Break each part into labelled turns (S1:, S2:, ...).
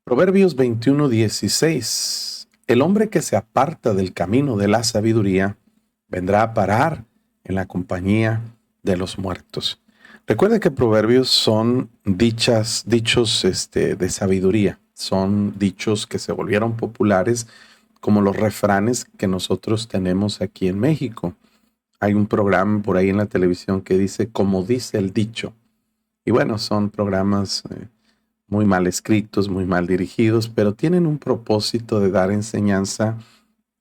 S1: Proverbios 21:16. El hombre que se aparta del camino de la sabiduría vendrá a parar en la compañía de los muertos. Recuerda que proverbios son dichos de sabiduría. Son dichos que se volvieron populares como los refranes que nosotros tenemos aquí en México. Hay un programa por ahí en la televisión que dice como dice el dicho. Y bueno, son programas muy mal escritos, muy mal dirigidos, pero tienen un propósito de dar enseñanza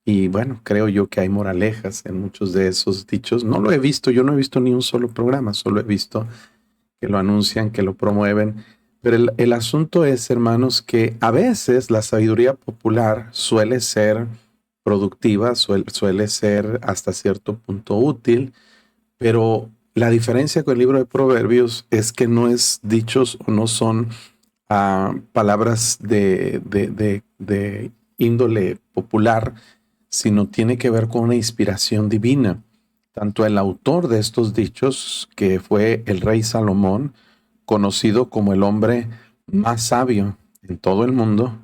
S1: y bueno, creo yo que hay moralejas en muchos de esos dichos. No lo he visto, yo no he visto ni un solo programa, solo he visto que lo anuncian, que lo promueven. Pero el asunto es, hermanos, que a veces la sabiduría popular suele ser productiva, suele ser hasta cierto punto útil, pero la diferencia con el libro de Proverbios es que no es dichos o no son palabras de índole popular, sino tiene que ver con una inspiración divina. Tanto el autor de estos dichos, que fue el rey Salomón, conocido como el hombre más sabio en todo el mundo,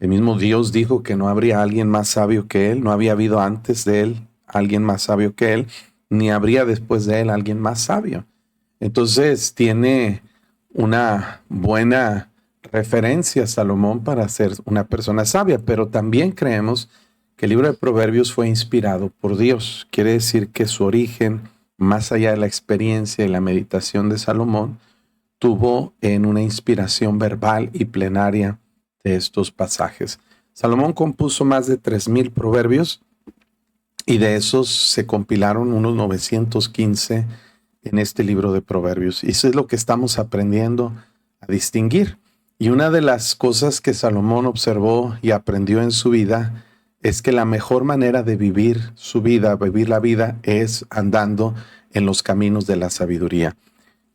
S1: el mismo Dios dijo que no habría alguien más sabio que él, no había habido antes de él alguien más sabio que él, ni habría después de él alguien más sabio. Entonces tiene una buena referencia Salomón para ser una persona sabia, pero también creemos que el libro de Proverbios fue inspirado por Dios. Quiere decir que su origen, más allá de la experiencia y la meditación de Salomón, tuvo en una inspiración verbal y plenaria de estos pasajes. Salomón compuso más de 3,000 proverbios y de esos se compilaron unos 915 en este libro de Proverbios. Y eso es lo que estamos aprendiendo a distinguir. Y una de las cosas que Salomón observó y aprendió en su vida es que la mejor manera de vivir su vida, vivir la vida, es andando en los caminos de la sabiduría.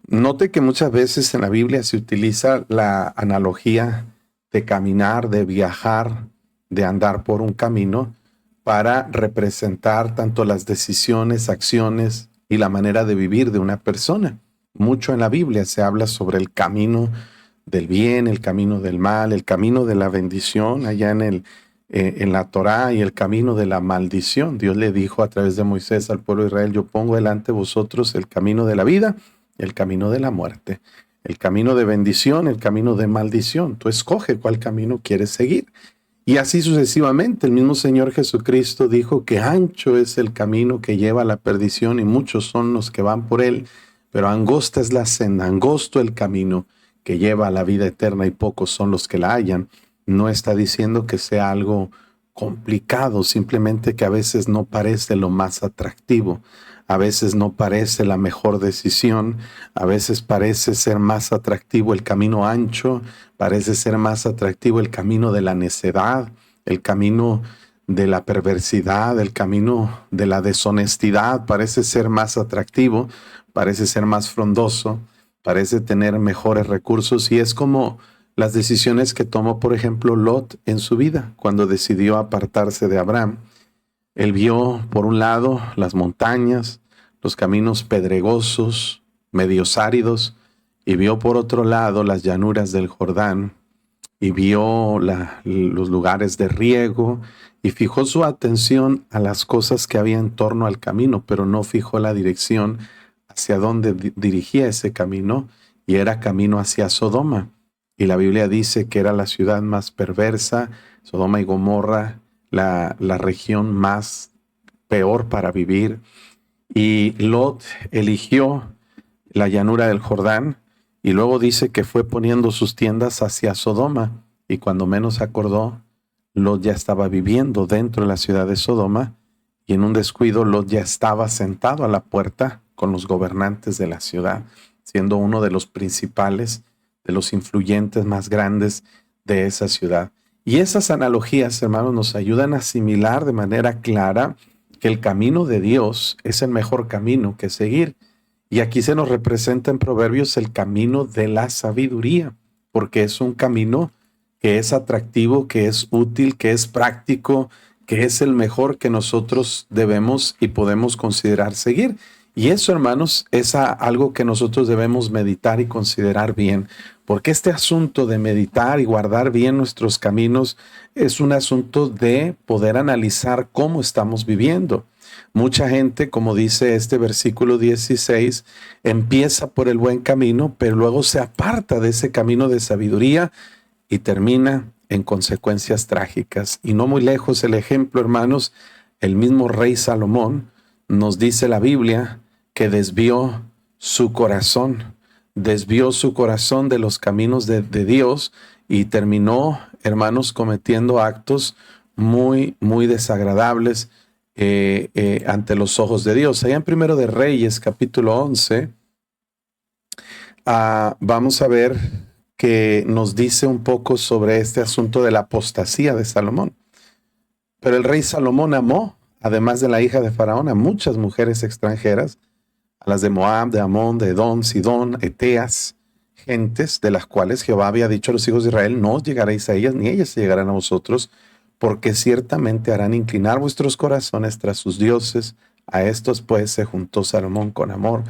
S1: Note que muchas veces en la Biblia se utiliza la analogía de caminar, de viajar, de andar por un camino para representar tanto las decisiones, acciones y la manera de vivir de una persona. Mucho en la Biblia se habla sobre el camino del bien, el camino del mal, el camino de la bendición allá en la Torá y el camino de la maldición. Dios le dijo a través de Moisés al pueblo de Israel: yo pongo delante de vosotros el camino de la vida, el camino de la muerte, el camino de bendición, el camino de maldición. Tú escoge cuál camino quieres seguir. Y así sucesivamente. El mismo Señor Jesucristo dijo que ancho es el camino que lleva a la perdición y muchos son los que van por él, pero angosta es la senda, angosto el camino que lleva a la vida eterna y pocos son los que la hallan. No está diciendo que sea algo complicado, simplemente que a veces no parece lo más atractivo, a veces no parece la mejor decisión, a veces parece ser más atractivo el camino ancho, parece ser más atractivo el camino de la necedad, el camino de la perversidad, el camino de la deshonestidad, parece ser más atractivo, parece ser más frondoso, parece tener mejores recursos, y es como las decisiones que tomó, por ejemplo, Lot en su vida cuando decidió apartarse de Abraham. Él vio, por un lado, las montañas, los caminos pedregosos, medios áridos, y vio por otro lado las llanuras del Jordán, y vio los lugares de riego, y fijó su atención a las cosas que había en torno al camino, pero no fijó la dirección hacia dónde dirigía ese camino, y era camino hacia Sodoma. Y la Biblia dice que era la ciudad más perversa, Sodoma y Gomorra, la región más peor para vivir. Y Lot eligió la llanura del Jordán y luego dice que fue poniendo sus tiendas hacia Sodoma, y cuando menos acordó, Lot ya estaba viviendo dentro de la ciudad de Sodoma, y en un descuido Lot ya estaba sentado a la puerta con los gobernantes de la ciudad, siendo uno de los principales, de los influyentes más grandes de esa ciudad. Y esas analogías, hermanos, nos ayudan a asimilar de manera clara que el camino de Dios es el mejor camino que seguir. Y aquí se nos representa en Proverbios el camino de la sabiduría, porque es un camino que es atractivo, que es útil, que es práctico, que es el mejor que nosotros debemos y podemos considerar seguir. Y eso, hermanos, es algo que nosotros debemos meditar y considerar bien, porque este asunto de meditar y guardar bien nuestros caminos es un asunto de poder analizar cómo estamos viviendo. Mucha gente, como dice este versículo 16, empieza por el buen camino, pero luego se aparta de ese camino de sabiduría y termina en consecuencias trágicas. Y no muy lejos el ejemplo, hermanos, el mismo rey Salomón nos dice la Biblia que desvió su corazón de los caminos de Dios y terminó, hermanos, cometiendo actos muy, muy desagradables ante los ojos de Dios. Allá en Primero de Reyes, capítulo 11, vamos a ver que nos dice un poco sobre este asunto de la apostasía de Salomón. Pero el rey Salomón amó, además de la hija de Faraón, a muchas mujeres extranjeras, a las de Moab, de Amón, de Edom, Sidón, Eteas, gentes de las cuales Jehová había dicho a los hijos de Israel: no os llegaréis a ellas, ni ellas se llegarán a vosotros, porque ciertamente harán inclinar vuestros corazones tras sus dioses. A estos pues se juntó Salomón con amor,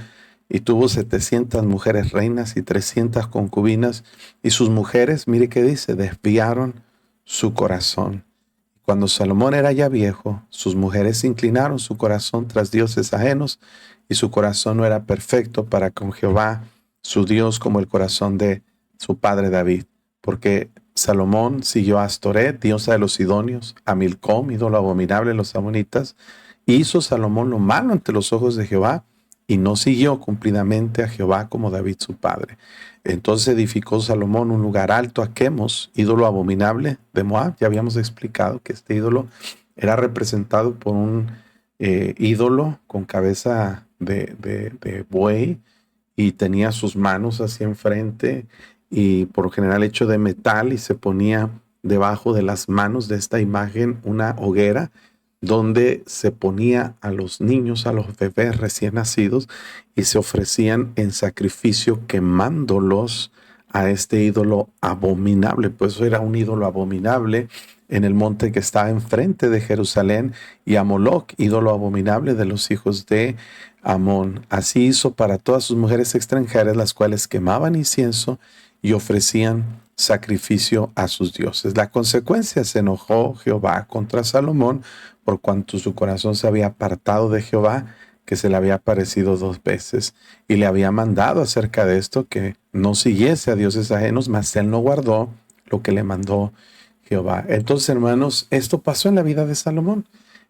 S1: y tuvo 700 mujeres reinas y 300 concubinas, y sus mujeres, mire qué dice, desviaron su corazón. Cuando Salomón era ya viejo, sus mujeres inclinaron su corazón tras dioses ajenos, y su corazón no era perfecto para con Jehová, su Dios, como el corazón de su padre David. Porque Salomón siguió a Astoret, diosa de los sidonios, a Milcom, ídolo abominable de los amonitas. Hizo Salomón lo malo ante los ojos de Jehová, y no siguió cumplidamente a Jehová como David su padre. Entonces edificó Salomón un lugar alto a Quemos, ídolo abominable de Moab. Ya habíamos explicado que este ídolo era representado por un ídolo con cabeza de buey, y tenía sus manos hacia enfrente y por lo general hecho de metal, y se ponía debajo de las manos de esta imagen una hoguera donde se ponía a los niños, a los bebés recién nacidos, y se ofrecían en sacrificio quemándolos a este ídolo abominable. Pues eso era un ídolo abominable en el monte que estaba enfrente de Jerusalén, y a Moloc, ídolo abominable de los hijos de Amón. Así hizo para todas sus mujeres extranjeras, las cuales quemaban incienso y ofrecían sacrificio a sus dioses. La consecuencia: se enojó Jehová contra Salomón, por cuanto su corazón se había apartado de Jehová, que se le había aparecido 2 veces, y le había mandado acerca de esto que no siguiese a dioses ajenos, mas él no guardó lo que le mandó Jehová. Entonces, hermanos, esto pasó en la vida de Salomón.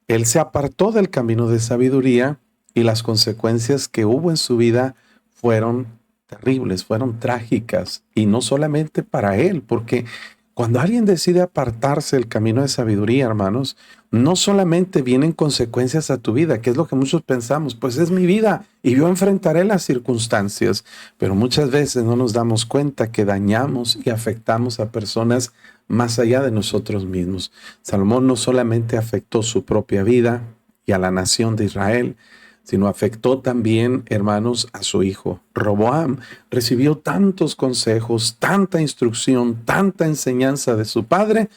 S1: Él se apartó del camino de sabiduría, y las consecuencias que hubo en su vida fueron terribles, fueron trágicas, y no solamente para él, porque cuando alguien decide apartarse del camino de sabiduría, hermanos, no solamente vienen consecuencias a tu vida, que es lo que muchos pensamos, pues es mi vida y yo enfrentaré las circunstancias, pero muchas veces no nos damos cuenta que dañamos y afectamos a personas más allá de nosotros mismos. Salomón no solamente afectó su propia vida y a la nación de Israel, sino afectó también, hermanos, a su hijo. Roboam recibió tantos consejos, tanta instrucción, tanta enseñanza de su padre,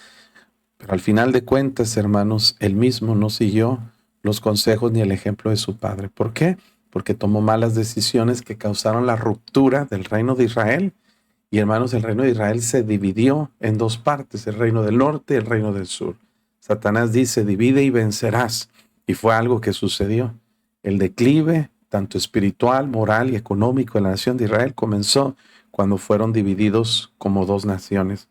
S1: pero al final de cuentas, hermanos, él mismo no siguió los consejos ni el ejemplo de su padre. ¿Por qué? Porque tomó malas decisiones que causaron la ruptura del reino de Israel. Y hermanos, el reino de Israel se dividió en 2 partes, el reino del norte y el reino del sur. Satanás dice: divide y vencerás. Y fue algo que sucedió. El declive, tanto espiritual, moral y económico de la nación de Israel, comenzó cuando fueron divididos como 2 naciones.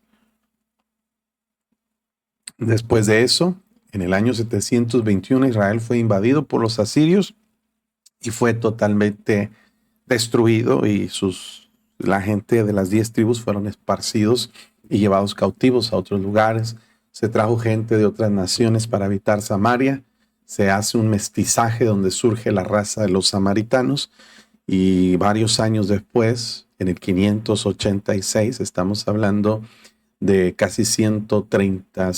S1: Después de eso, en el año 721, Israel fue invadido por los asirios y fue totalmente destruido, y la gente de las 10 tribus fueron esparcidos y llevados cautivos a otros lugares. Se trajo gente de otras naciones para habitar Samaria. Se hace un mestizaje donde surge la raza de los samaritanos, y varios años después, en el 586, estamos hablando de casi 130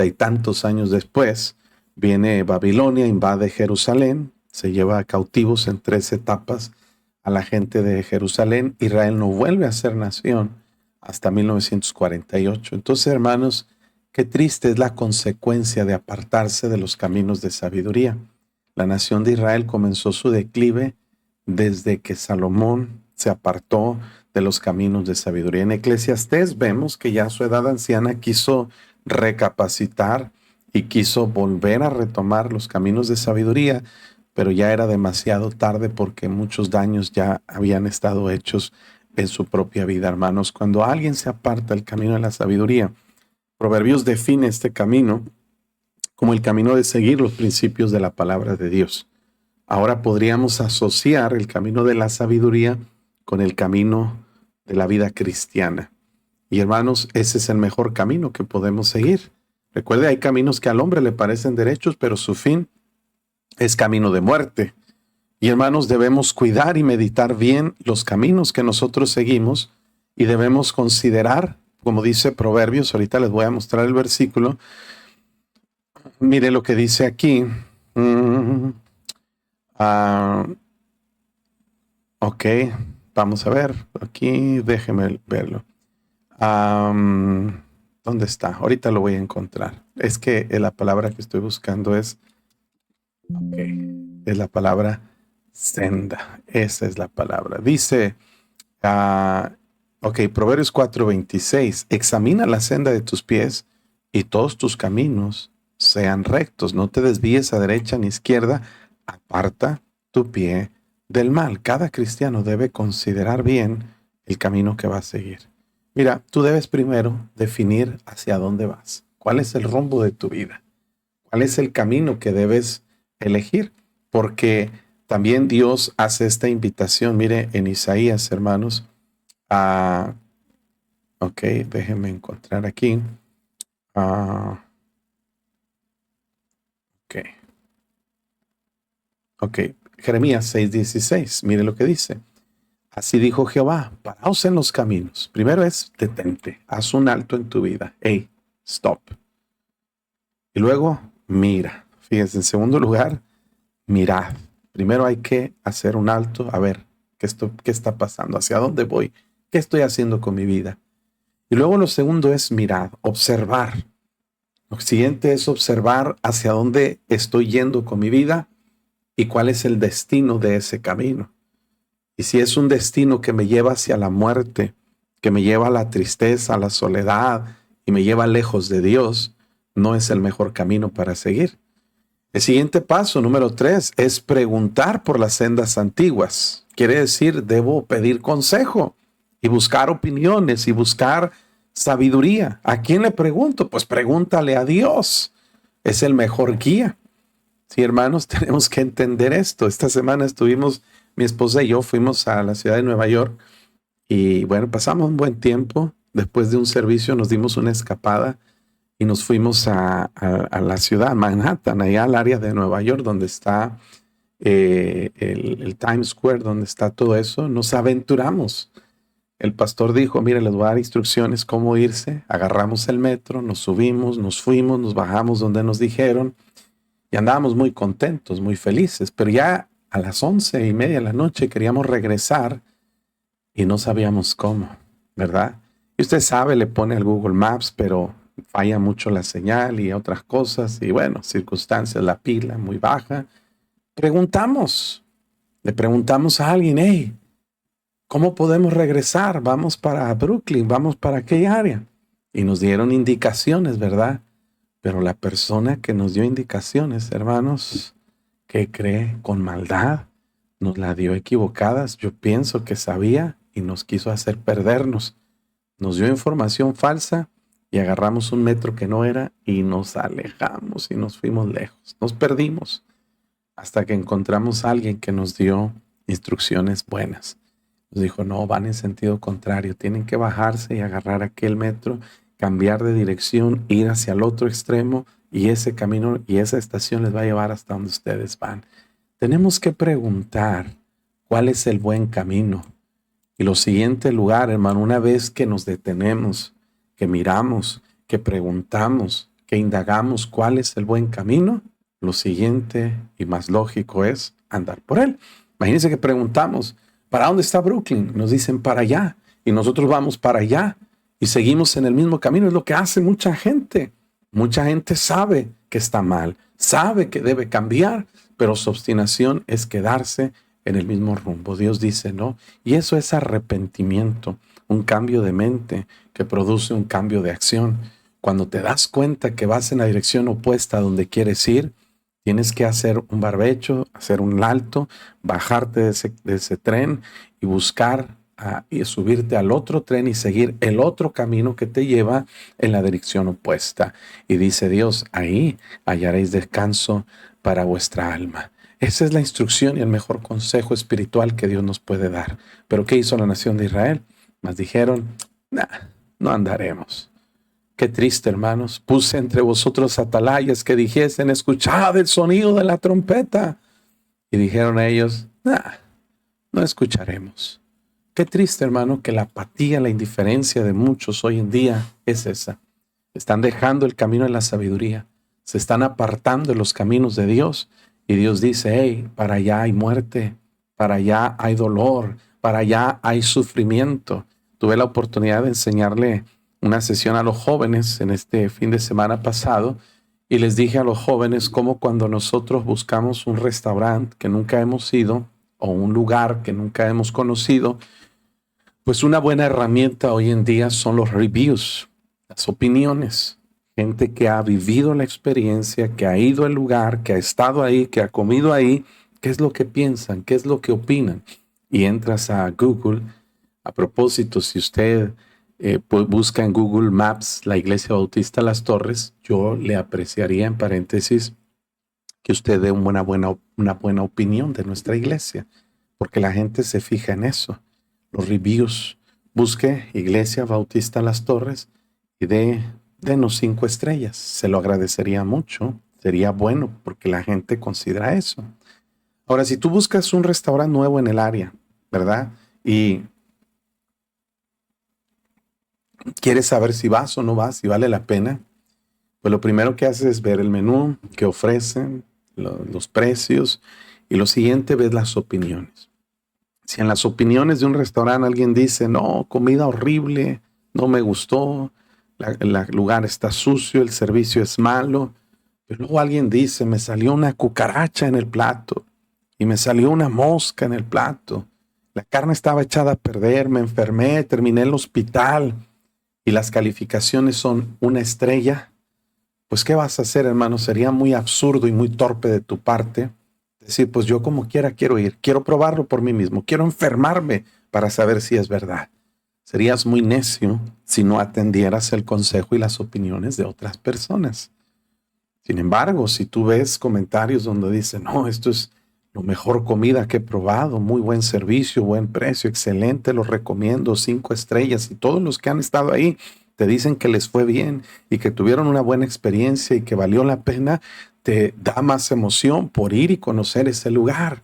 S1: y tantos años después, viene Babilonia, invade Jerusalén, se lleva cautivos en 3 etapas a la gente de Jerusalén. Israel no vuelve a ser nación hasta 1948. Entonces, hermanos, qué triste es la consecuencia de apartarse de los caminos de sabiduría. La nación de Israel comenzó su declive desde que Salomón se apartó de los caminos de sabiduría. En Eclesiastés vemos que ya a su edad anciana quiso recapacitar y quiso volver a retomar los caminos de sabiduría, pero ya era demasiado tarde porque muchos daños ya habían estado hechos en su propia vida, hermanos. Cuando alguien se aparta del camino de la sabiduría, Proverbios define este camino como el camino de seguir los principios de la palabra de Dios. Ahora podríamos asociar el camino de la sabiduría con el camino de la vida cristiana. Y hermanos, ese es el mejor camino que podemos seguir. Recuerde, hay caminos que al hombre le parecen derechos, pero su fin es camino de muerte. Y hermanos, debemos cuidar y meditar bien los caminos que nosotros seguimos y debemos considerar, como dice Proverbios, ahorita les voy a mostrar el versículo. Mire lo que dice aquí. Ok, vamos a ver. Aquí, déjeme verlo. ¿Dónde está? Ahorita lo voy a encontrar. Es que la palabra que estoy buscando es la palabra senda. Esa es la palabra. Dice, Proverbios 4:26. Examina la senda de tus pies y todos tus caminos sean rectos. No te desvíes a derecha ni izquierda. Aparta tu pie del mal. Cada cristiano debe considerar bien el camino que va a seguir. Mira, tú debes primero definir hacia dónde vas. ¿Cuál es el rumbo de tu vida? ¿Cuál es el camino que debes elegir? Porque también Dios hace esta invitación. Mire, en Isaías, hermanos. Déjenme encontrar aquí. Jeremías 6:16. Mire lo que dice. Así dijo Jehová, paraos en los caminos. Primero es detente, haz un alto en tu vida. Hey, stop. Y luego, mira. Fíjense, en segundo lugar, mirad. Primero hay que hacer un alto, a ver, ¿qué está pasando? ¿Hacia dónde voy? ¿Qué estoy haciendo con mi vida? Y luego lo segundo es mirad, observar. Lo siguiente es observar hacia dónde estoy yendo con mi vida y cuál es el destino de ese camino. Y si es un destino que me lleva hacia la muerte, que me lleva a la tristeza, a la soledad y me lleva lejos de Dios, no es el mejor camino para seguir. El siguiente paso, número 3, es preguntar por las sendas antiguas. Quiere decir, debo pedir consejo y buscar opiniones y buscar sabiduría. ¿A quién le pregunto? Pues pregúntale a Dios. Es el mejor guía. Sí, hermanos, tenemos que entender esto. Esta semana mi esposa y yo fuimos a la ciudad de Nueva York y bueno, pasamos un buen tiempo. Después de un servicio nos dimos una escapada y nos fuimos a la ciudad, Manhattan, allá al área de Nueva York, donde está el Times Square, donde está todo eso. Nos aventuramos. El pastor dijo, mire, les voy a dar instrucciones cómo irse. Agarramos el metro, nos subimos, nos fuimos, nos bajamos donde nos dijeron y andábamos muy contentos, muy felices. Pero ya a las 11:30 de la noche queríamos regresar y no sabíamos cómo, ¿verdad? Y usted sabe, le pone al Google Maps, pero falla mucho la señal y otras cosas. Y bueno, circunstancias, la pila muy baja. Le preguntamos a alguien, hey, ¿cómo podemos regresar? Vamos para Brooklyn, vamos para aquella área. Y nos dieron indicaciones, ¿verdad? Pero la persona que nos dio indicaciones, hermanos, ¿qué cree? Con maldad, nos la dio equivocadas. Yo pienso que sabía y nos quiso hacer perdernos. Nos dio información falsa y agarramos un metro que no era y nos alejamos y nos fuimos lejos. Nos perdimos hasta que encontramos a alguien que nos dio instrucciones buenas. Nos dijo, no, van en sentido contrario, tienen que bajarse y agarrar aquel metro, cambiar de dirección, ir hacia el otro extremo y ese camino y esa estación les va a llevar hasta donde ustedes van. Tenemos que preguntar cuál es el buen camino. Y lo siguiente lugar, hermano, una vez que nos detenemos, que miramos, que preguntamos, que indagamos cuál es el buen camino, lo siguiente y más lógico es andar por él. Imagínense que preguntamos, ¿para dónde está Brooklyn? Nos dicen para allá y nosotros vamos para allá y seguimos en el mismo camino. Es lo que hace mucha gente. Mucha gente sabe que está mal, sabe que debe cambiar, pero su obstinación es quedarse en el mismo rumbo. Dios dice no. Y eso es arrepentimiento, un cambio de mente que produce un cambio de acción. Cuando te das cuenta que vas en la dirección opuesta a donde quieres ir, tienes que hacer un barbecho, hacer un alto, bajarte de ese tren y buscar y subirte al otro tren y seguir el otro camino que te lleva en la dirección opuesta. Y dice Dios, ahí hallaréis descanso para vuestra alma. Esa es la instrucción y el mejor consejo espiritual que Dios nos puede dar. ¿Pero qué hizo la nación de Israel? Mas dijeron, nah, no andaremos. Qué triste, hermanos. Puse entre vosotros atalayas que dijesen, escuchad el sonido de la trompeta. Y dijeron ellos, nah, no escucharemos. Qué triste, hermano, que la apatía, la indiferencia de muchos hoy en día es esa. Están dejando el camino de la sabiduría. Se están apartando de los caminos de Dios. Y Dios dice, hey, para allá hay muerte, para allá hay dolor, para allá hay sufrimiento. Tuve la oportunidad de enseñarle una sesión a los jóvenes en este fin de semana pasado y les dije a los jóvenes cómo cuando nosotros buscamos un restaurante que nunca hemos ido o un lugar que nunca hemos conocido, pues una buena herramienta hoy en día son los reviews, las opiniones. Gente que ha vivido la experiencia, que ha ido al lugar, que ha estado ahí, que ha comido ahí, qué es lo que piensan, qué es lo que opinan. Y entras a Google. A propósito, si usted busca en Google Maps la Iglesia Bautista Las Torres, yo le apreciaría en paréntesis que usted dé una buena opinión de nuestra iglesia, porque la gente se fija en eso. Los reviews, busque Iglesia Bautista Las Torres y denos 5 estrellas. Se lo agradecería mucho. Sería bueno porque la gente considera eso. Ahora, si tú buscas un restaurante nuevo en el área, ¿verdad? Y quieres saber si vas o no vas, si vale la pena, pues lo primero que haces es ver el menú que ofrecen, los precios, y lo siguiente ves las opiniones. Si en las opiniones de un restaurante alguien dice, no, comida horrible, no me gustó, el lugar está sucio, el servicio es malo, pero luego alguien dice, me salió una cucaracha en el plato y me salió una mosca en el plato, la carne estaba echada a perder, me enfermé, terminé en el hospital y las calificaciones son 1 estrella, pues ¿qué vas a hacer, hermano? Sería muy absurdo y muy torpe de tu parte decir, pues yo como quiera quiero ir, quiero probarlo por mí mismo, quiero enfermarme para saber si es verdad. Serías muy necio si no atendieras el consejo y las opiniones de otras personas. Sin embargo, si tú ves comentarios donde dicen, no, esto es lo mejor comida que he probado, muy buen servicio, buen precio, excelente, lo recomiendo, 5 estrellas, y todos los que han estado ahí te dicen que les fue bien y que tuvieron una buena experiencia y que valió la pena, te da más emoción por ir y conocer ese lugar.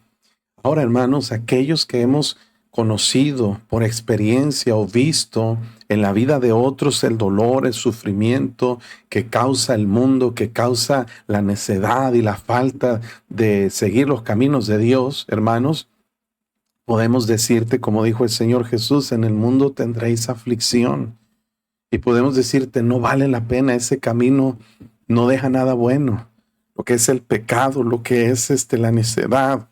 S1: Ahora, hermanos, aquellos que hemos conocido por experiencia o visto en la vida de otros el dolor, el sufrimiento que causa el mundo, que causa la necedad y la falta de seguir los caminos de Dios, hermanos, podemos decirte, como dijo el Señor Jesús, en el mundo tendréis aflicción. Y podemos decirte, no vale la pena, ese camino no deja nada bueno. Lo que es el pecado, lo que es la necedad,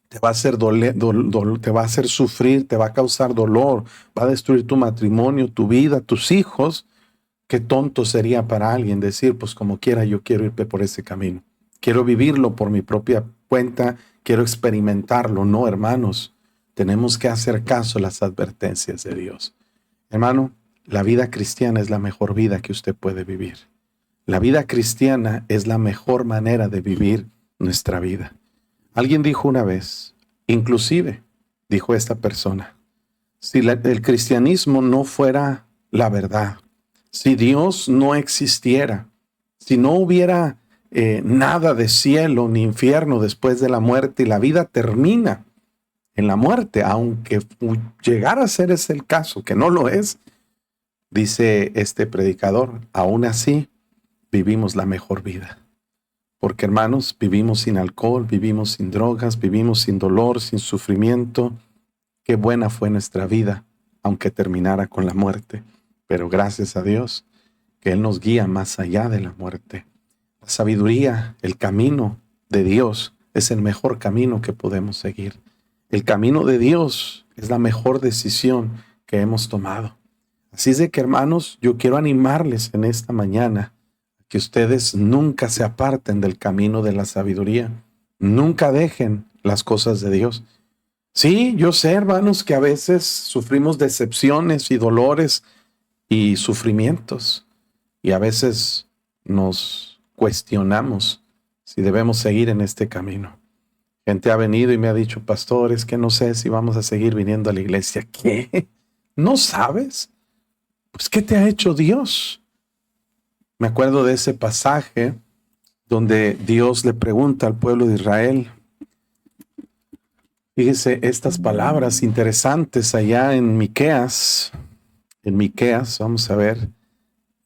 S1: te va a hacer te va a hacer sufrir, te va a causar dolor, va a destruir tu matrimonio, tu vida, tus hijos. Qué tonto sería para alguien decir, pues como quiera yo quiero irme por ese camino. Quiero vivirlo por mi propia cuenta, quiero experimentarlo. No, hermanos, tenemos que hacer caso a las advertencias de Dios. Hermano, la vida cristiana es la mejor vida que usted puede vivir. La vida cristiana es la mejor manera de vivir nuestra vida. Alguien dijo una vez, inclusive, dijo esta persona, si el cristianismo no fuera la verdad, si Dios no existiera, si no hubiera nada de cielo ni infierno después de la muerte y la vida termina en la muerte, aunque llegara a ser ese el caso, que no lo es, dice este predicador, aún así vivimos la mejor vida. Porque, hermanos, vivimos sin alcohol, vivimos sin drogas, vivimos sin dolor, sin sufrimiento. Qué buena fue nuestra vida, aunque terminara con la muerte. Pero gracias a Dios, que Él nos guía más allá de la muerte. La sabiduría, el camino de Dios es el mejor camino que podemos seguir. El camino de Dios es la mejor decisión que hemos tomado. Así es de que, hermanos, yo quiero animarles en esta mañana que ustedes nunca se aparten del camino de la sabiduría. Nunca dejen las cosas de Dios. Sí, yo sé, hermanos, que a veces sufrimos decepciones y dolores y sufrimientos. Y a veces nos cuestionamos si debemos seguir en este camino. Gente ha venido y me ha dicho, pastor, es que no sé si vamos a seguir viniendo a la iglesia. ¿Qué? ¿No sabes? Pues, ¿qué te ha hecho Dios? Me acuerdo de ese pasaje donde Dios le pregunta al pueblo de Israel. Fíjese estas palabras interesantes allá en Miqueas. En Miqueas, vamos a ver,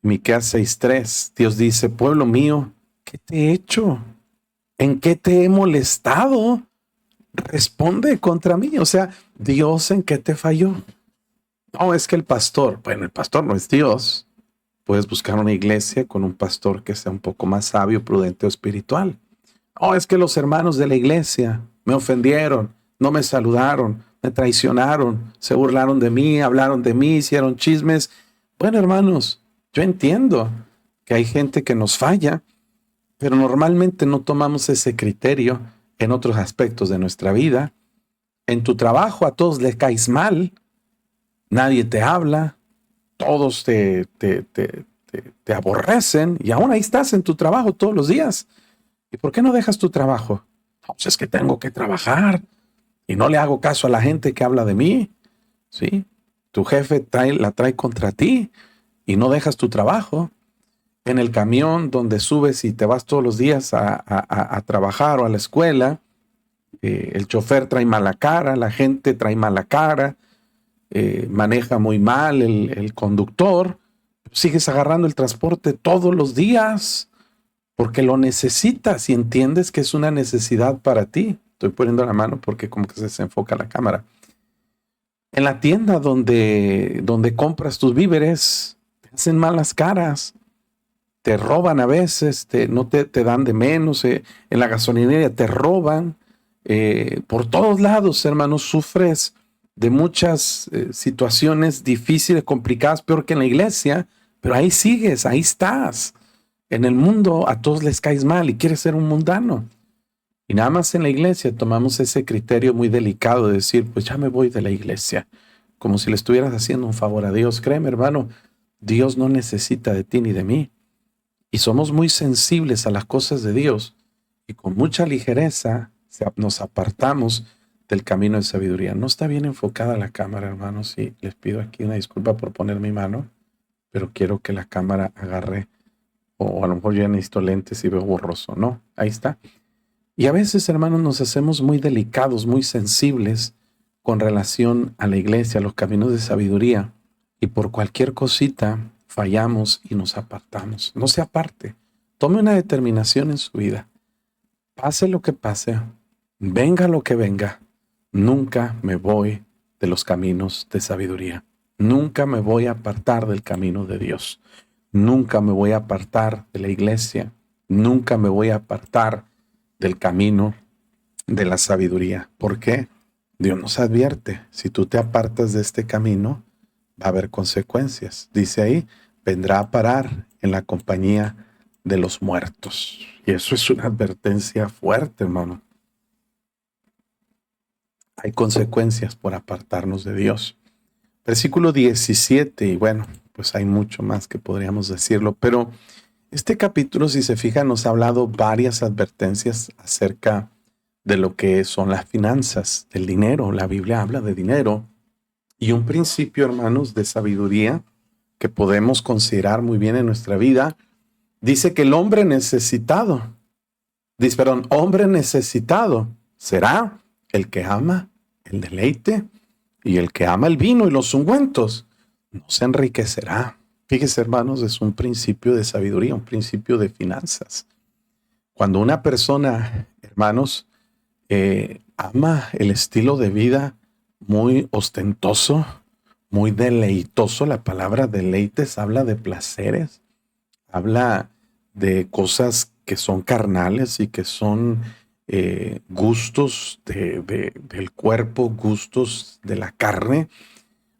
S1: Miqueas 6:3. Dios dice, pueblo mío, ¿qué te he hecho? ¿En qué te he molestado? Responde contra mí. O sea, Dios, ¿en qué te falló? No, es que el pastor, bueno, el pastor no es Dios. Puedes buscar una iglesia con un pastor que sea un poco más sabio, prudente o espiritual. No, es que los hermanos de la iglesia me ofendieron, no me saludaron, me traicionaron, se burlaron de mí, hablaron de mí, hicieron chismes. Bueno, hermanos, yo entiendo que hay gente que nos falla, pero normalmente no tomamos ese criterio en otros aspectos de nuestra vida. En tu trabajo a todos les caes mal, nadie te habla, todos te aborrecen y aún ahí estás en tu trabajo todos los días. ¿Y por qué no dejas tu trabajo? No, pues es que tengo que trabajar y no le hago caso a la gente que habla de mí. ¿Sí? Tu jefe la trae contra ti y no dejas tu trabajo. En el camión donde subes y te vas todos los días a trabajar o a la escuela, el chofer trae mala cara, la gente trae mala cara, maneja muy mal el conductor. Sigues agarrando el transporte todos los días porque lo necesitas y entiendes que es una necesidad para ti. Estoy poniendo la mano porque como que se desenfoca la cámara. En la tienda donde compras tus víveres, te hacen malas caras, te roban a veces, no te dan de menos, en la gasolinería te roban. Por todos lados, hermanos, sufres de muchas situaciones difíciles, complicadas, peor que en la iglesia, pero ahí sigues, ahí estás. En el mundo a todos les caes mal y quieres ser un mundano. Y nada más en la iglesia tomamos ese criterio muy delicado de decir, pues ya me voy de la iglesia, como si le estuvieras haciendo un favor a Dios. Créeme, hermano, Dios no necesita de ti ni de mí. Y somos muy sensibles a las cosas de Dios y con mucha ligereza nos apartamos del camino de sabiduría. No está bien enfocada la cámara, hermanos, y les pido aquí una disculpa por poner mi mano, pero quiero que la cámara agarre, o a lo mejor yo ya necesito lentes y veo borroso. No, ahí está. Y a veces, hermanos, nos hacemos muy delicados, muy sensibles con relación a la iglesia, a los caminos de sabiduría, y por cualquier cosita fallamos y nos apartamos. No se aparte. Tome una determinación en su vida. Pase lo que pase, venga lo que venga, nunca me voy de los caminos de sabiduría. Nunca me voy a apartar del camino de Dios. Nunca me voy a apartar de la iglesia. Nunca me voy a apartar del camino de la sabiduría. ¿Por qué? Dios nos advierte, si tú te apartas de este camino, va a haber consecuencias. Dice ahí, vendrá a parar en la compañía de los muertos. Y eso es una advertencia fuerte, hermano. Hay consecuencias por apartarnos de Dios. Versículo 17, y bueno, pues hay mucho más que podríamos decirlo, pero este capítulo, si se fijan, nos ha hablado varias advertencias acerca de lo que son las finanzas, del dinero. La Biblia habla de dinero y un principio, hermanos, de sabiduría que podemos considerar muy bien en nuestra vida. Dice que el hombre necesitado será el que ama el deleite y el que ama el vino y los ungüentos no se enriquecerá. Fíjese, hermanos, es un principio de sabiduría, un principio de finanzas. Cuando una persona, hermanos, ama el estilo de vida muy ostentoso, muy deleitoso, la palabra deleites habla de placeres, habla de cosas que son carnales y que son gustos del cuerpo, gustos de la carne,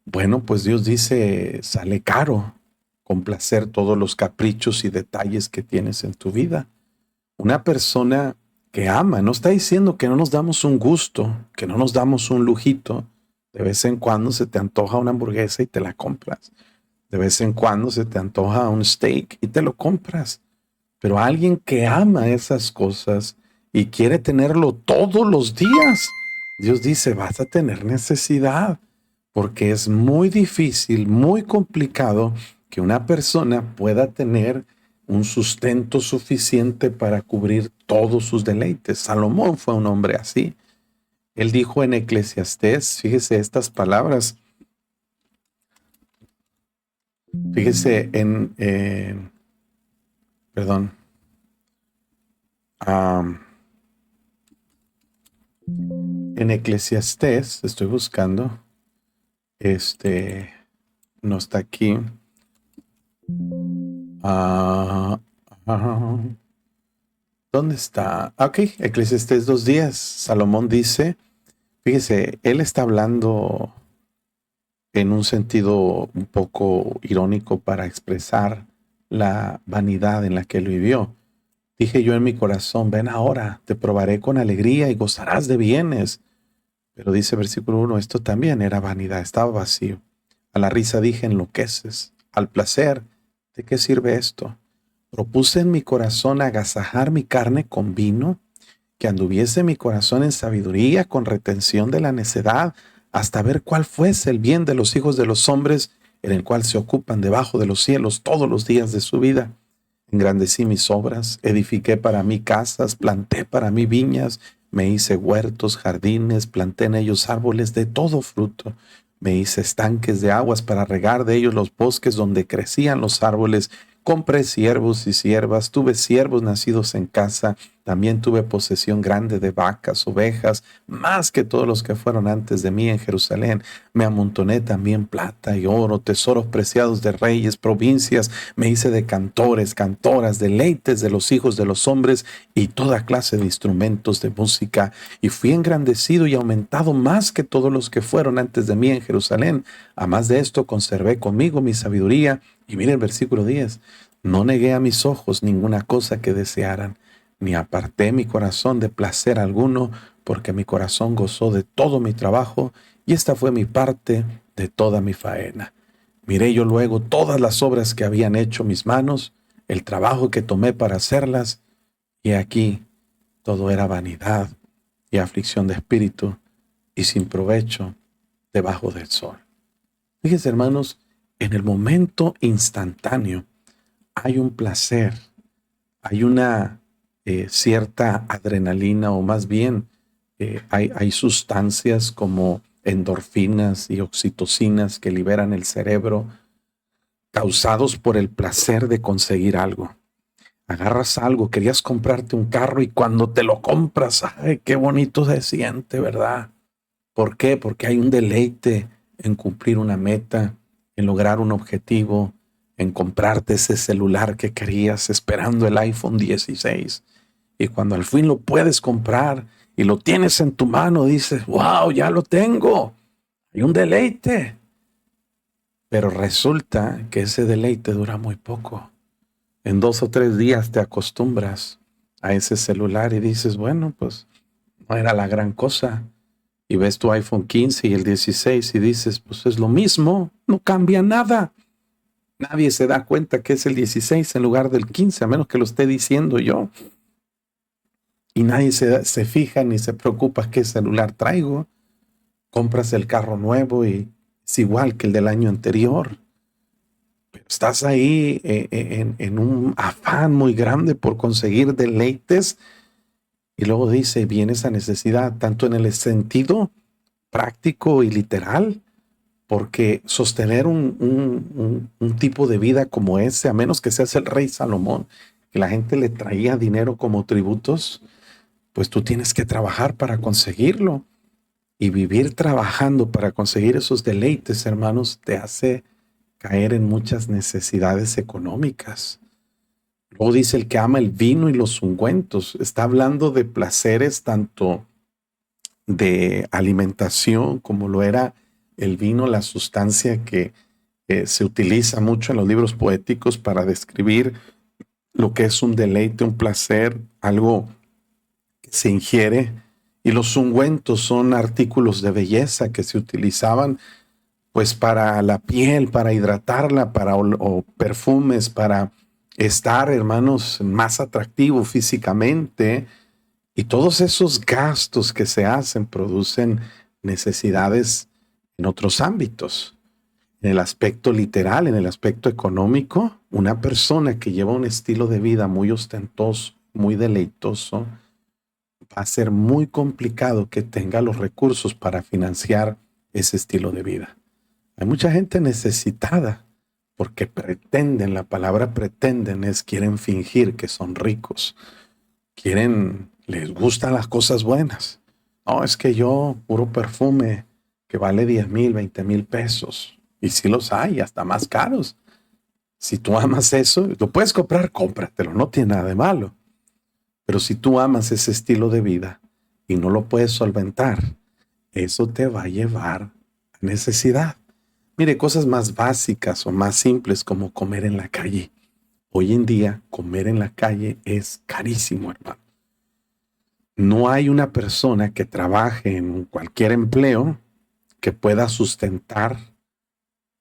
S1: bueno, pues Dios dice, sale caro complacer todos los caprichos y detalles que tienes en tu vida. Una persona que ama, no está diciendo que no nos damos un gusto, que no nos damos un lujito. De vez en cuando se te antoja una hamburguesa y te la compras. De vez en cuando se te antoja un steak y te lo compras. Pero alguien que ama esas cosas y quiere tenerlo todos los días, Dios dice, vas a tener necesidad, porque es muy difícil, muy complicado que una persona pueda tener un sustento suficiente para cubrir todos sus deleites. Salomón fue un hombre así. Él dijo en Eclesiastés, fíjese estas palabras, fíjese perdón, en Eclesiastés, estoy buscando, no está aquí. ¿Dónde está? Ok, Eclesiastés 2:10. Salomón dice, fíjese, él está hablando en un sentido un poco irónico para expresar la vanidad en la que él vivió. Dije yo en mi corazón, ven ahora, te probaré con alegría y gozarás de bienes. Pero dice versículo 1, esto también era vanidad, estaba vacío. A la risa dije, enloqueces. Al placer, ¿de qué sirve esto? Propuse en mi corazón agasajar mi carne con vino, que anduviese mi corazón en sabiduría, con retención de la necedad, hasta ver cuál fuese el bien de los hijos de los hombres, en el cual se ocupan debajo de los cielos todos los días de su vida. Engrandecí mis obras, edifiqué para mí casas, planté para mí viñas, me hice huertos, jardines, planté en ellos árboles de todo fruto. Me hice estanques de aguas para regar de ellos los bosques donde crecían los árboles. Compré siervos y siervas, tuve siervos nacidos en casa, también tuve posesión grande de vacas, ovejas, más que todos los que fueron antes de mí en Jerusalén. Me amontoné también plata y oro, tesoros preciados de reyes, provincias. Me hice de cantores, cantoras, deleites de los hijos de los hombres y toda clase de instrumentos de música. Y fui engrandecido y aumentado más que todos los que fueron antes de mí en Jerusalén. A más de esto, conservé conmigo mi sabiduría. Y mire el versículo 10. No negué a mis ojos ninguna cosa que desearan, ni aparté mi corazón de placer alguno, porque mi corazón gozó de todo mi trabajo, y esta fue mi parte de toda mi faena. Miré yo luego todas las obras que habían hecho mis manos, el trabajo que tomé para hacerlas, y aquí todo era vanidad y aflicción de espíritu, y sin provecho debajo del sol. Fíjense, hermanos, en el momento instantáneo hay un placer, hay una cierta adrenalina, o más bien hay sustancias como endorfinas y oxitocinas que liberan el cerebro, causados por el placer de conseguir algo. Agarras algo, querías comprarte un carro y cuando te lo compras, ¡ay, qué bonito se siente!, ¿verdad? ¿Por qué? Porque hay un deleite en cumplir una meta, en lograr un objetivo, en comprarte ese celular que querías, esperando el iPhone 16. Y cuando al fin lo puedes comprar y lo tienes en tu mano, dices, wow, ya lo tengo. Hay un deleite. Pero resulta que ese deleite dura muy poco. En 2 o 3 días te acostumbras a ese celular y dices, bueno, pues no era la gran cosa. Y ves tu iPhone 15 y el 16 y dices, pues es lo mismo, no cambia nada. Nadie se da cuenta que es el 16 en lugar del 15, a menos que lo esté diciendo yo. Y nadie se fija ni se preocupa qué celular traigo. Compras el carro nuevo y es igual que el del año anterior. Pero estás ahí en un afán muy grande por conseguir deleites. Y luego dice, viene esa necesidad tanto en el sentido práctico y literal, porque sostener un tipo de vida como ese, a menos que seas el rey Salomón, que la gente le traía dinero como tributos, pues tú tienes que trabajar para conseguirlo. Y vivir trabajando para conseguir esos deleites, hermanos, te hace caer en muchas necesidades económicas. O dice el que ama el vino y los ungüentos. Está hablando de placeres tanto de alimentación como lo era el vino, la sustancia que se utiliza mucho en los libros poéticos para describir lo que es un deleite, un placer, algo que se ingiere. Y los ungüentos son artículos de belleza que se utilizaban pues para la piel, para hidratarla, o perfumes, para estar, hermanos, más atractivo físicamente. Y todos esos gastos que se hacen producen necesidades en otros ámbitos. En el aspecto literal, en el aspecto económico, una persona que lleva un estilo de vida muy ostentoso, muy deleitoso, va a ser muy complicado que tenga los recursos para financiar ese estilo de vida. Hay mucha gente necesitada porque pretenden, la palabra pretenden es quieren fingir que son ricos, les gustan las cosas buenas. No, es que yo, puro perfume que vale 10,000, 20,000 pesos. Y sí los hay, hasta más caros. Si tú amas eso, lo puedes comprar, cómpratelo, no tiene nada de malo. Pero si tú amas ese estilo de vida y no lo puedes solventar, eso te va a llevar a necesidad. Mire, cosas más básicas o más simples como comer en la calle. Hoy en día, comer en la calle es carísimo, hermano. No hay una persona que trabaje en cualquier empleo que pueda sustentar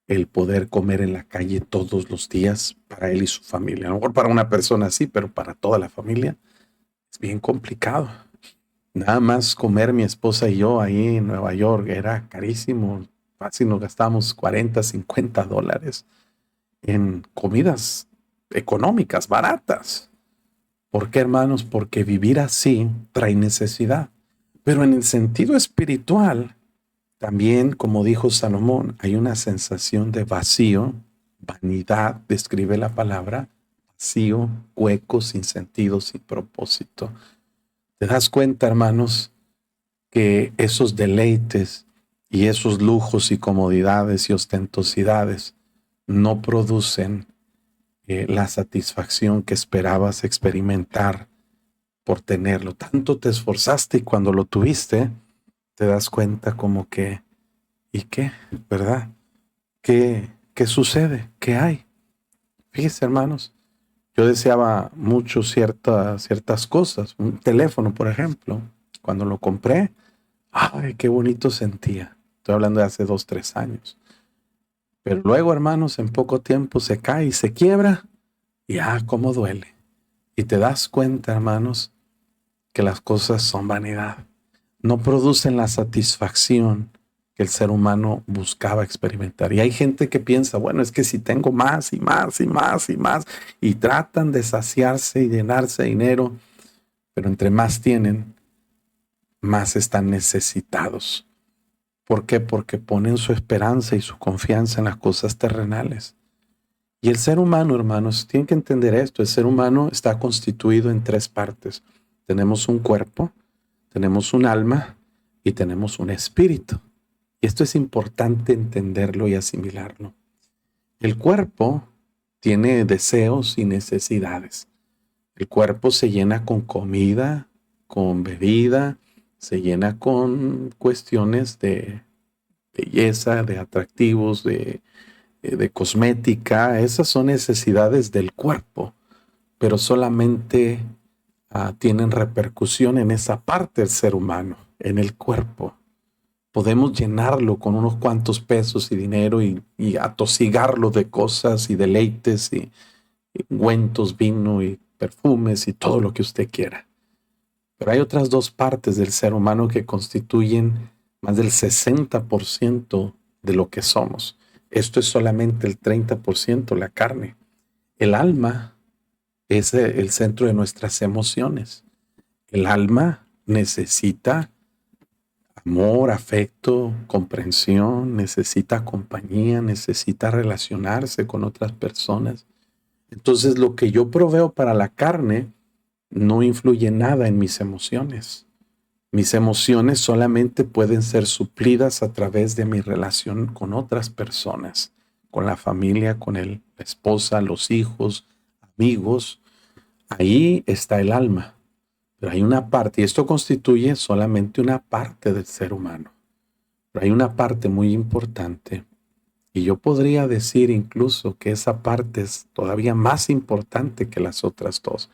S1: el poder comer en la calle todos los días para él y su familia. A lo mejor para una persona sí, pero para toda la familia es bien complicado. Nada más comer mi esposa y yo ahí en Nueva York era carísimo. Fácil nos gastamos 40, 50 dólares en comidas económicas, baratas. ¿Por qué, hermanos? Porque vivir así trae necesidad. Pero en el sentido espiritual, también, como dijo Salomón, hay una sensación de vacío, vanidad, describe la palabra, vacío, hueco, sin sentido, sin propósito. ¿Te das cuenta, hermanos, que esos deleites y esos lujos y comodidades y ostentosidades no producen la satisfacción que esperabas experimentar por tenerlo? Tanto te esforzaste y cuando lo tuviste, te das cuenta como que, ¿y qué? ¿Verdad? ¿Qué sucede? ¿Qué hay? Fíjese, hermanos, yo deseaba mucho ciertas cosas. Un teléfono, por ejemplo, cuando lo compré, ¡ay, qué bonito sentía! Estoy hablando de hace 2, 3 años. Pero luego, hermanos, en poco tiempo se cae y se quiebra y cómo duele. Y te das cuenta, hermanos, que las cosas son vanidad. No producen la satisfacción que el ser humano buscaba experimentar. Y hay gente que piensa, bueno, es que si tengo más y más y más y más, y tratan de saciarse y llenarse de dinero, pero entre más tienen, más están necesitados. ¿Por qué? Porque ponen su esperanza y su confianza en las cosas terrenales. Y el ser humano, hermanos, tienen que entender esto. El ser humano está constituido en 3 partes. Tenemos un cuerpo, tenemos un alma y tenemos un espíritu. Y esto es importante entenderlo y asimilarlo. El cuerpo tiene deseos y necesidades. El cuerpo se llena con comida, con bebida, se llena con cuestiones de belleza, de atractivos, de cosmética. Esas son necesidades del cuerpo, pero solamente tienen repercusión en esa parte del ser humano, en el cuerpo. Podemos llenarlo con unos cuantos pesos y dinero y atosigarlo de cosas y deleites y ungüentos, vino y perfumes y todo lo que usted quiera. Pero hay otras 2 partes del ser humano que constituyen más del 60% de lo que somos. Esto es solamente el 30%, la carne. El alma es el centro de nuestras emociones. El alma necesita amor, afecto, comprensión, necesita compañía, necesita relacionarse con otras personas. Entonces, lo que yo proveo para la carne no influye nada en mis emociones. Mis emociones solamente pueden ser suplidas a través de mi relación con otras personas, con la familia, con la esposa, los hijos, amigos. Ahí está el alma. Pero hay una parte, y esto constituye solamente una parte del ser humano. Pero hay una parte muy importante, y yo podría decir incluso que esa parte es todavía más importante que las otras dos.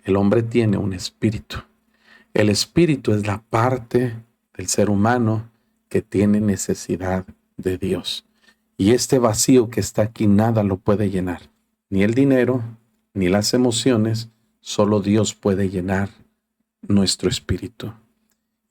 S1: El hombre tiene un espíritu. El espíritu es la parte del ser humano que tiene necesidad de Dios. Y este vacío que está aquí nada lo puede llenar. Ni el dinero, ni las emociones, solo Dios puede llenar nuestro espíritu.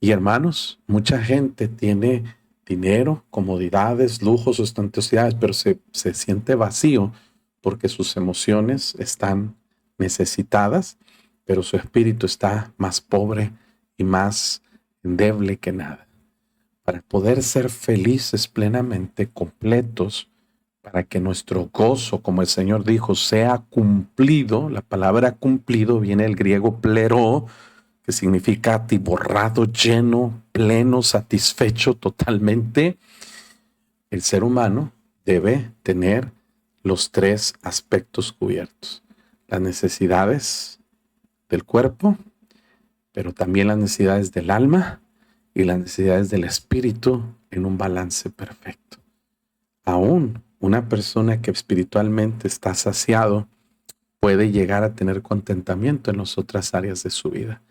S1: Y hermanos, mucha gente tiene dinero, comodidades, lujos, ostentosidades, pero se siente vacío porque sus emociones están necesitadas, pero su espíritu está más pobre y más endeble que nada. Para poder ser felices plenamente, completos, para que nuestro gozo, como el Señor dijo, sea cumplido. La palabra cumplido viene del griego plero, que significa atiborrado, lleno, pleno, satisfecho totalmente. El ser humano debe tener los tres aspectos cubiertos: las necesidades del cuerpo, pero también las necesidades del alma y las necesidades del espíritu en un balance perfecto. Aún una persona que espiritualmente está saciado puede llegar a tener contentamiento en las otras áreas de su vida.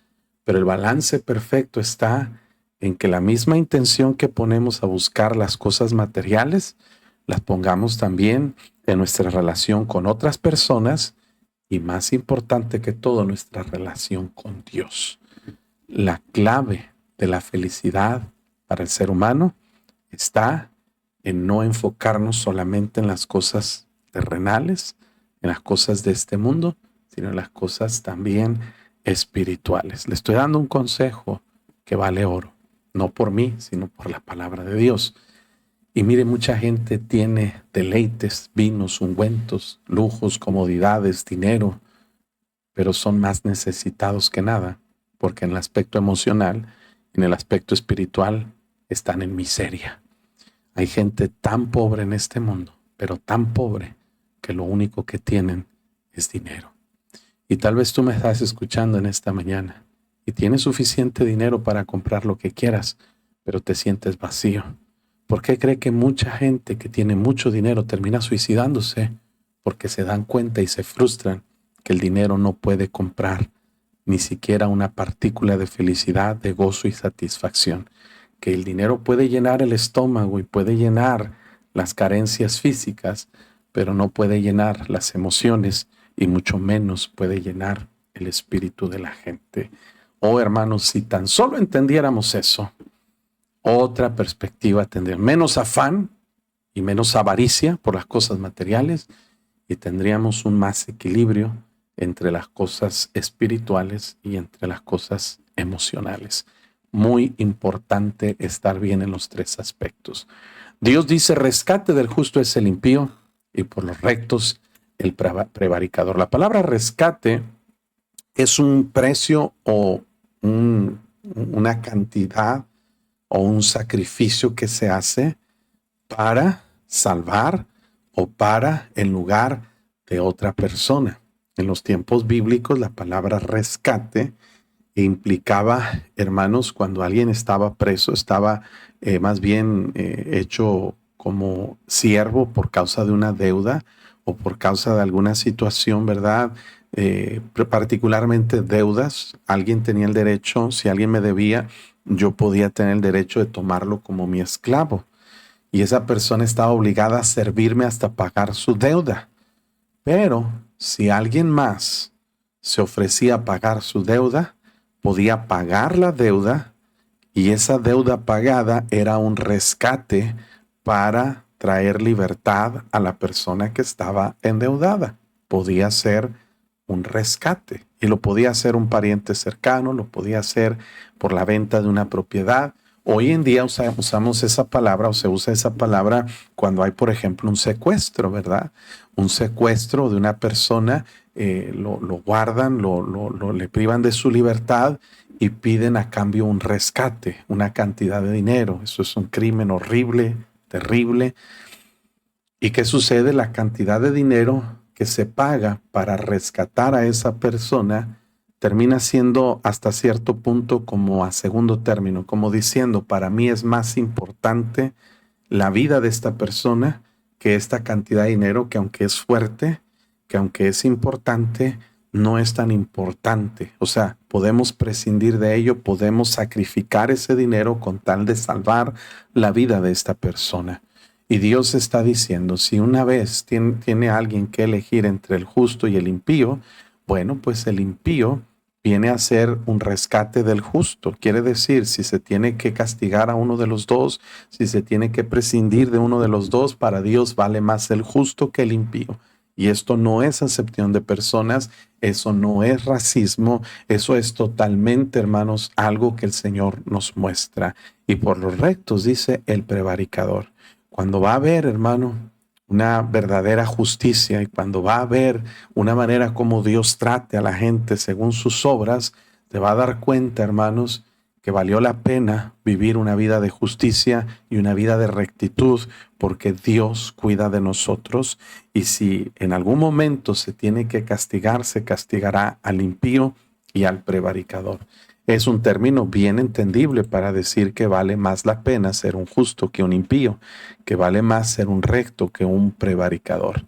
S1: Pero el balance perfecto está en que la misma intención que ponemos a buscar las cosas materiales, las pongamos también en nuestra relación con otras personas y, más importante que todo, nuestra relación con Dios. La clave de la felicidad para el ser humano está en no enfocarnos solamente en las cosas terrenales, en las cosas de este mundo, sino en las cosas también espirituales. Le estoy dando un consejo que vale oro, no por mí, sino por la palabra de Dios. Y mire, mucha gente tiene deleites, vinos, ungüentos, lujos, comodidades, dinero, pero son más necesitados que nada, porque en el aspecto emocional, en el aspecto espiritual, están en miseria. Hay gente tan pobre en este mundo, pero tan pobre que lo único que tienen es dinero. Y tal vez tú me estás escuchando en esta mañana y tienes suficiente dinero para comprar lo que quieras, pero te sientes vacío. ¿Por qué cree que mucha gente que tiene mucho dinero termina suicidándose? Porque se dan cuenta y se frustran que el dinero no puede comprar ni siquiera una partícula de felicidad, de gozo y satisfacción. Que el dinero puede llenar el estómago y puede llenar las carencias físicas, pero no puede llenar las emociones y mucho menos puede llenar el espíritu de la gente. Oh, hermanos, si tan solo entendiéramos eso, otra perspectiva tendría menos afán y menos avaricia por las cosas materiales, y tendríamos un más equilibrio entre las cosas espirituales y entre las cosas emocionales. Muy importante estar bien en los tres aspectos. Dios dice: rescate del justo es el impío, y por los rectos el prevaricador. La palabra rescate es un precio o una cantidad o un sacrificio que se hace para salvar o para en lugar de otra persona. En los tiempos bíblicos, la palabra rescate implicaba, hermanos, cuando alguien estaba preso, estaba más bien hecho como siervo por causa de una deuda o por causa de alguna situación, ¿verdad? Particularmente deudas. Alguien tenía el derecho, si alguien me debía, yo podía tener el derecho de tomarlo como mi esclavo. Y esa persona estaba obligada a servirme hasta pagar su deuda. Pero si alguien más se ofrecía a pagar su deuda, podía pagar la deuda, y esa deuda pagada era un rescate para traer libertad a la persona que estaba endeudada. Podía ser un rescate, y lo podía hacer un pariente cercano, lo podía hacer por la venta de una propiedad. Hoy en día usamos esa palabra, o se usa esa palabra cuando hay, por ejemplo, un secuestro, ¿verdad? Un secuestro de una persona, lo guardan, le privan de su libertad y piden a cambio un rescate, una cantidad de dinero. Eso es un crimen horrible, terrible. ¿Y qué sucede? La cantidad de dinero que se paga para rescatar a esa persona termina siendo hasta cierto punto como a segundo término, como diciendo, para mí es más importante la vida de esta persona que esta cantidad de dinero que aunque es fuerte, que aunque es importante, no es tan importante. O sea, podemos prescindir de ello, podemos sacrificar ese dinero con tal de salvar la vida de esta persona. Y Dios está diciendo, si una vez tiene alguien que elegir entre el justo y el impío, bueno, pues el impío viene a ser un rescate del justo. Quiere decir, si se tiene que castigar a uno de los dos, si se tiene que prescindir de uno de los dos, para Dios vale más el justo que el impío. Y esto no es acepción de personas, eso no es racismo, eso es totalmente, hermanos, algo que el Señor nos muestra. Y por los rectos, dice el prevaricador. Cuando va a haber, hermano, una verdadera justicia y cuando va a haber una manera como Dios trate a la gente según sus obras, te va a dar cuenta, hermanos, que valió la pena vivir una vida de justicia y una vida de rectitud porque Dios cuida de nosotros. Y si en algún momento se tiene que castigar, se castigará al impío y al prevaricador. Es un término bien entendible para decir que vale más la pena ser un justo que un impío, que vale más ser un recto que un prevaricador.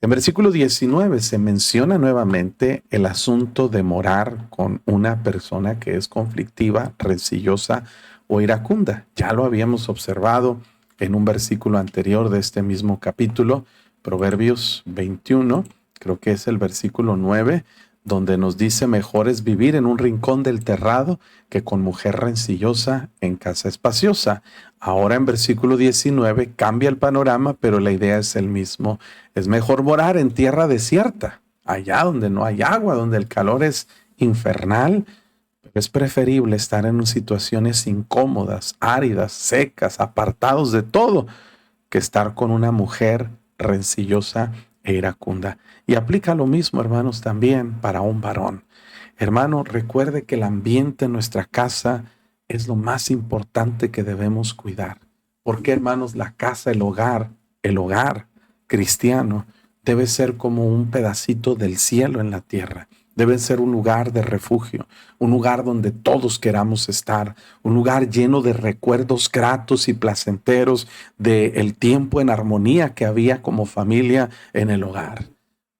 S1: En versículo 19 se menciona nuevamente el asunto de morar con una persona que es conflictiva, rencillosa o iracunda. Ya lo habíamos observado en un versículo anterior de este mismo capítulo, Proverbios 21, creo que es el versículo 9, donde nos dice mejor es vivir en un rincón del terrado que con mujer rencillosa en casa espaciosa. Ahora en versículo 19 cambia el panorama, pero la idea es el mismo. Es mejor morar en tierra desierta, allá donde no hay agua, donde el calor es infernal. Pero es preferible estar en situaciones incómodas, áridas, secas, apartados de todo, que estar con una mujer rencillosa e iracunda. Y aplica lo mismo, hermanos, también para un varón. Hermano, recuerde que el ambiente en nuestra casa es lo más importante que debemos cuidar. Porque, hermanos, la casa, el hogar cristiano debe ser como un pedacito del cielo en la tierra. Debe ser un lugar de refugio, un lugar donde todos queramos estar, un lugar lleno de recuerdos gratos y placenteros del tiempo en armonía que había como familia en el hogar.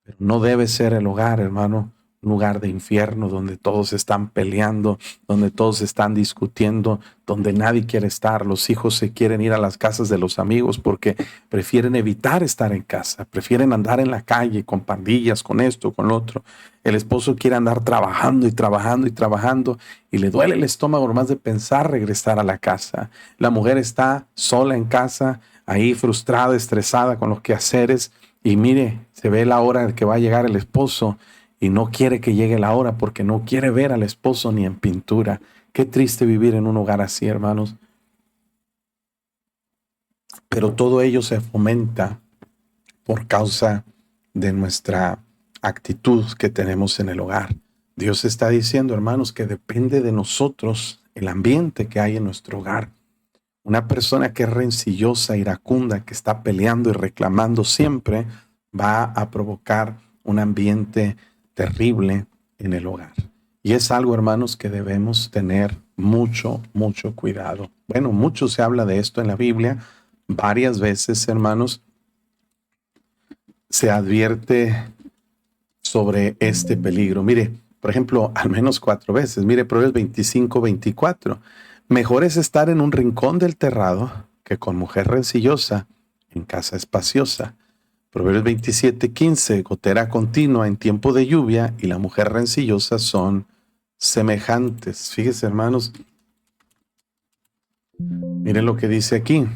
S1: Pero no debe ser el hogar, hermano, un lugar de infierno donde todos están peleando, donde todos están discutiendo, donde nadie quiere estar. Los hijos se quieren ir a las casas de los amigos porque prefieren evitar estar en casa, prefieren andar en la calle con pandillas, con esto, con lo otro. El esposo quiere andar trabajando y trabajando y trabajando y le duele el estómago nomás de pensar regresar a la casa. La mujer está sola en casa, ahí frustrada, estresada con los quehaceres y mire, se ve la hora en que va a llegar el esposo y no quiere que llegue la hora porque no quiere ver al esposo ni en pintura. Qué triste vivir en un hogar así, hermanos. Pero todo ello se fomenta por causa de nuestra actitud que tenemos en el hogar. Dios está diciendo, hermanos, que depende de nosotros el ambiente que hay en nuestro hogar. Una persona que es rencillosa, iracunda, que está peleando y reclamando siempre, va a provocar un ambiente terrible en el hogar. Y es algo, hermanos, que debemos tener mucho, mucho cuidado. Bueno, mucho se habla de esto en la Biblia. Varias veces, hermanos, se advierte sobre este peligro. Mire, por ejemplo, al menos 4 veces. Mire, Proverbios 25, 24. Mejor es estar en un rincón del terrado que con mujer rencillosa en casa espaciosa. Proverbios 27, 15. Gotera continua en tiempo de lluvia y la mujer rencillosa son semejantes. Fíjese, hermanos. Miren lo que dice aquí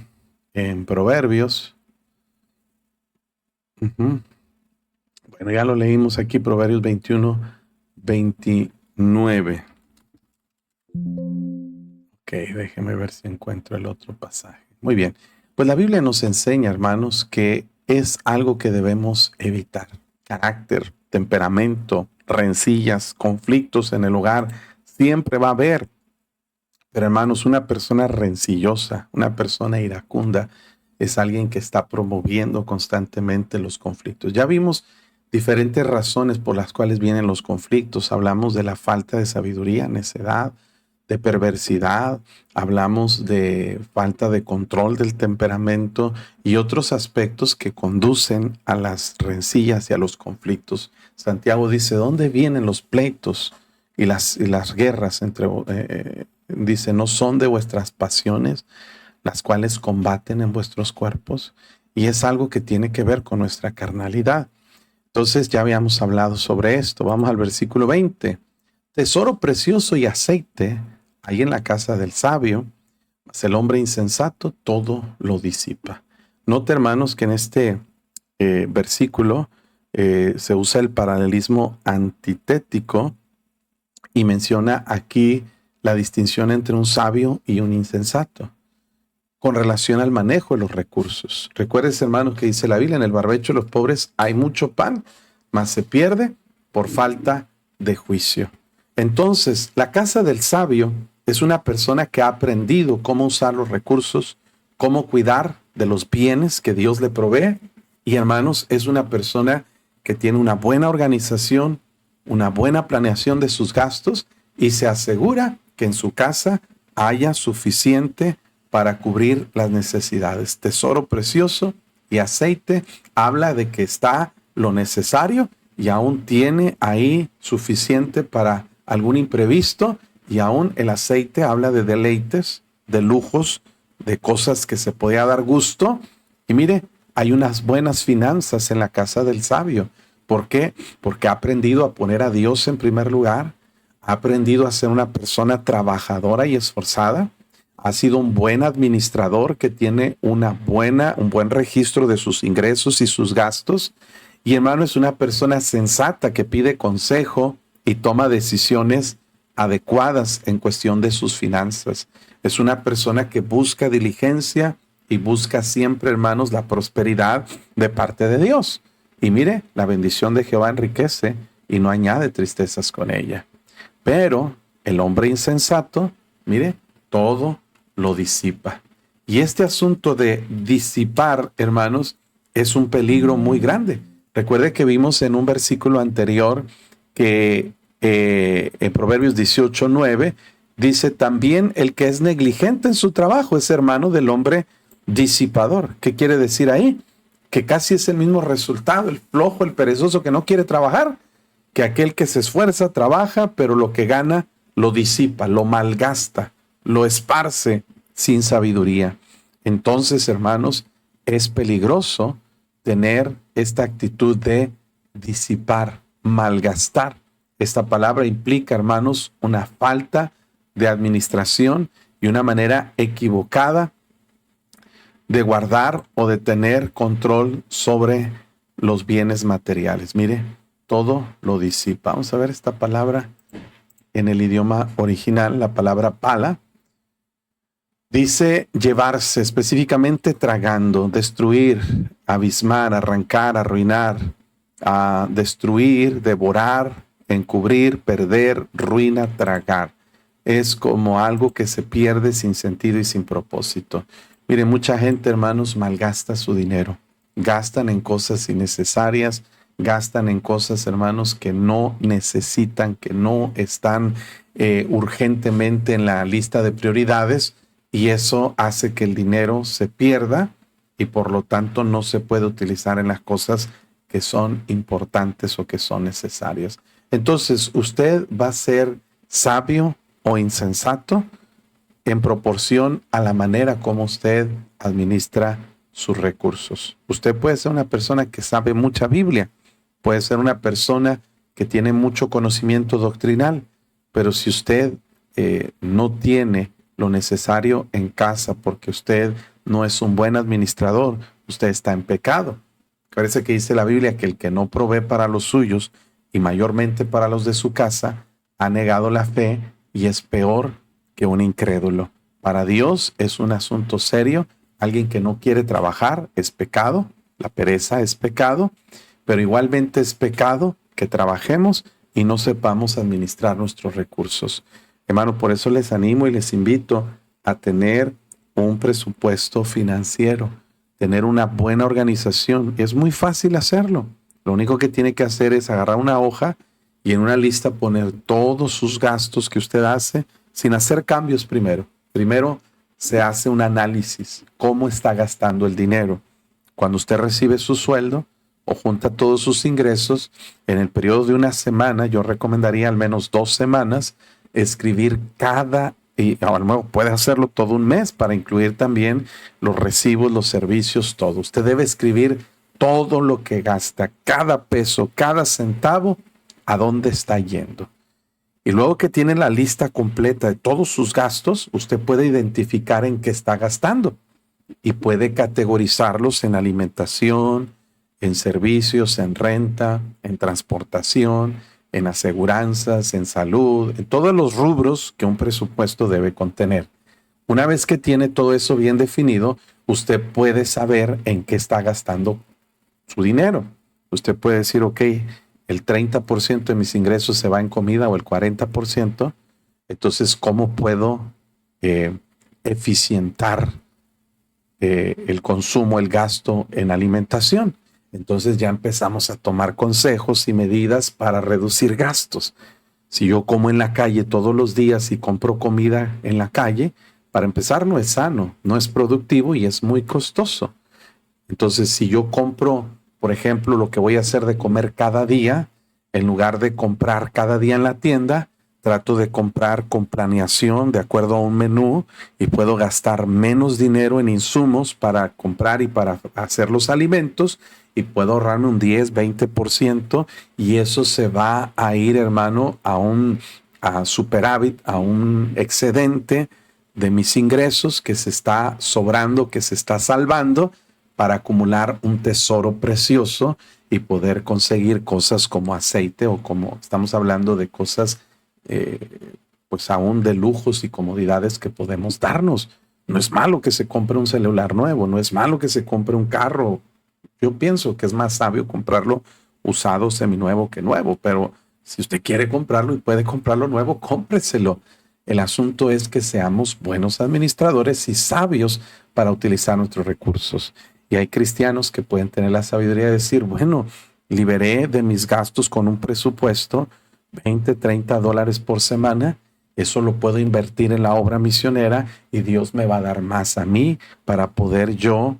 S1: en Proverbios. Bueno, ya lo leímos aquí, Proverbios 21, 29. Ok, déjeme ver si encuentro el otro pasaje. Muy bien. Pues la Biblia nos enseña, hermanos, que es algo que debemos evitar. Carácter, temperamento, rencillas, conflictos en el hogar, siempre va a haber. Pero, hermanos, una persona rencillosa, una persona iracunda, es alguien que está promoviendo constantemente los conflictos. Ya vimos diferentes razones por las cuales vienen los conflictos. Hablamos de la falta de sabiduría, necedad, de perversidad, hablamos de falta de control del temperamento y otros aspectos que conducen a las rencillas y a los conflictos. Santiago dice, ¿dónde vienen los pleitos y las guerras dice, ¿no son de vuestras pasiones las cuales combaten en vuestros cuerpos? Y es algo que tiene que ver con nuestra carnalidad. Entonces ya habíamos hablado sobre esto. Vamos al versículo 20. Tesoro precioso y aceite hay en la casa del sabio, mas el hombre insensato todo lo disipa. Note, hermanos, que en este versículo se usa el paralelismo antitético y menciona aquí la distinción entre un sabio y un insensato con relación al manejo de los recursos. Recuerden, hermanos, que dice la Biblia, en el barbecho de los pobres hay mucho pan, mas se pierde por falta de juicio. Entonces, la casa del sabio es una persona que ha aprendido cómo usar los recursos, cómo cuidar de los bienes que Dios le provee. Y, hermanos, es una persona que tiene una buena organización, una buena planeación de sus gastos y se asegura que en su casa haya suficiente para cubrir las necesidades. Tesoro precioso y aceite habla de que está lo necesario y aún tiene ahí suficiente para algún imprevisto, y aún el aceite habla de deleites, de lujos, de cosas que se podía dar gusto. Y mire, hay unas buenas finanzas en la casa del sabio. ¿Por qué? Porque ha aprendido a poner a Dios en primer lugar, ha aprendido a ser una persona trabajadora y esforzada, ha sido un buen administrador que tiene un buen registro de sus ingresos y sus gastos. Y, hermano, es una persona sensata que pide consejo y toma decisiones adecuadas en cuestión de sus finanzas. Es una persona que busca diligencia y busca siempre, hermanos, la prosperidad de parte de Dios. Y mire, la bendición de Jehová enriquece y no añade tristezas con ella. Pero el hombre insensato, mire, todo lo disipa. Y este asunto de disipar, hermanos, es un peligro muy grande. Recuerde que vimos en un versículo anterior que en Proverbios 18:9 dice, también el que es negligente en su trabajo es hermano del hombre disipador. ¿Qué quiere decir ahí? Que casi es el mismo resultado, el flojo, el perezoso que no quiere trabajar, que aquel que se esfuerza, trabaja, pero lo que gana lo disipa, lo malgasta, lo esparce sin sabiduría. Entonces, hermanos, es peligroso tener esta actitud de disipar, malgastar. Esta palabra implica, hermanos, una falta de administración y una manera equivocada de guardar o de tener control sobre los bienes materiales. Mire, todo lo disipa. Vamos a ver esta palabra en el idioma original, la palabra pala. Dice llevarse, específicamente tragando, destruir, abismar, arrancar, arruinar, destruir, devorar, encubrir, perder, ruina, tragar. Es como algo que se pierde sin sentido y sin propósito. Miren, mucha gente, hermanos, malgasta su dinero. Gastan en cosas innecesarias, gastan en cosas, hermanos, que no necesitan, que no están urgentemente en la lista de prioridades, y eso hace que el dinero se pierda y por lo tanto no se puede utilizar en las cosas que son importantes o que son necesarias. Entonces, ¿usted va a ser sabio o insensato en proporción a la manera como usted administra sus recursos? Usted puede ser una persona que sabe mucha Biblia, puede ser una persona que tiene mucho conocimiento doctrinal, pero si usted no tiene lo necesario en casa porque usted no es un buen administrador, usted está en pecado. Parece que dice la Biblia que el que no provee para los suyos y mayormente para los de su casa ha negado la fe y es peor que un incrédulo. Para Dios es un asunto serio. Alguien que no quiere trabajar es pecado, la pereza es pecado, pero igualmente es pecado que trabajemos y no sepamos administrar nuestros recursos. Hermano, por eso les animo y les invito a tener un presupuesto financiero, tener una buena organización. Es muy fácil hacerlo. Lo único que tiene que hacer es agarrar una hoja y en una lista poner todos sus gastos que usted hace sin hacer cambios primero. Primero se hace un análisis, cómo está gastando el dinero. Cuando usted recibe su sueldo o junta todos sus ingresos, en el periodo de una semana, yo recomendaría al menos 2 semanas, escribir y a lo mejor puede hacerlo todo un mes para incluir también los recibos, los servicios, todo. Usted debe escribir todo lo que gasta, cada peso, cada centavo, a dónde está yendo. Y luego que tiene la lista completa de todos sus gastos, usted puede identificar en qué está gastando y puede categorizarlos en alimentación, en servicios, en renta, en transportación, en aseguranzas, en salud, en todos los rubros que un presupuesto debe contener. Una vez que tiene todo eso bien definido, usted puede saber en qué está gastando su dinero. Usted puede decir, ok, el 30% de mis ingresos se va en comida o el 40%, entonces, ¿cómo puedo eficientar el consumo, el gasto en alimentación? Entonces ya empezamos a tomar consejos y medidas para reducir gastos. Si yo como en la calle todos los días y compro comida en la calle, para empezar no es sano, no es productivo y es muy costoso. Entonces, si yo compro, por ejemplo, lo que voy a hacer de comer cada día, en lugar de comprar cada día en la tienda, trato de comprar con planeación de acuerdo a un menú y puedo gastar menos dinero en insumos para comprar y para hacer los alimentos y puedo ahorrarme un 10-20% y eso se va a ir, hermano, a superávit, a un excedente de mis ingresos que se está sobrando, que se está salvando para acumular un tesoro precioso y poder conseguir cosas como aceite o como estamos hablando de cosas pues aún de lujos y comodidades que podemos darnos. No es malo que se compre un celular nuevo, no es malo que se compre un carro. Yo pienso que es más sabio comprarlo usado, seminuevo que nuevo, pero si usted quiere comprarlo y puede comprarlo nuevo, cómpreselo. El asunto es que seamos buenos administradores y sabios para utilizar nuestros recursos. Y hay cristianos que pueden tener la sabiduría de decir, bueno, liberé de mis gastos con un presupuesto $20-30 por semana. Eso lo puedo invertir en la obra misionera y Dios me va a dar más a mí para poder yo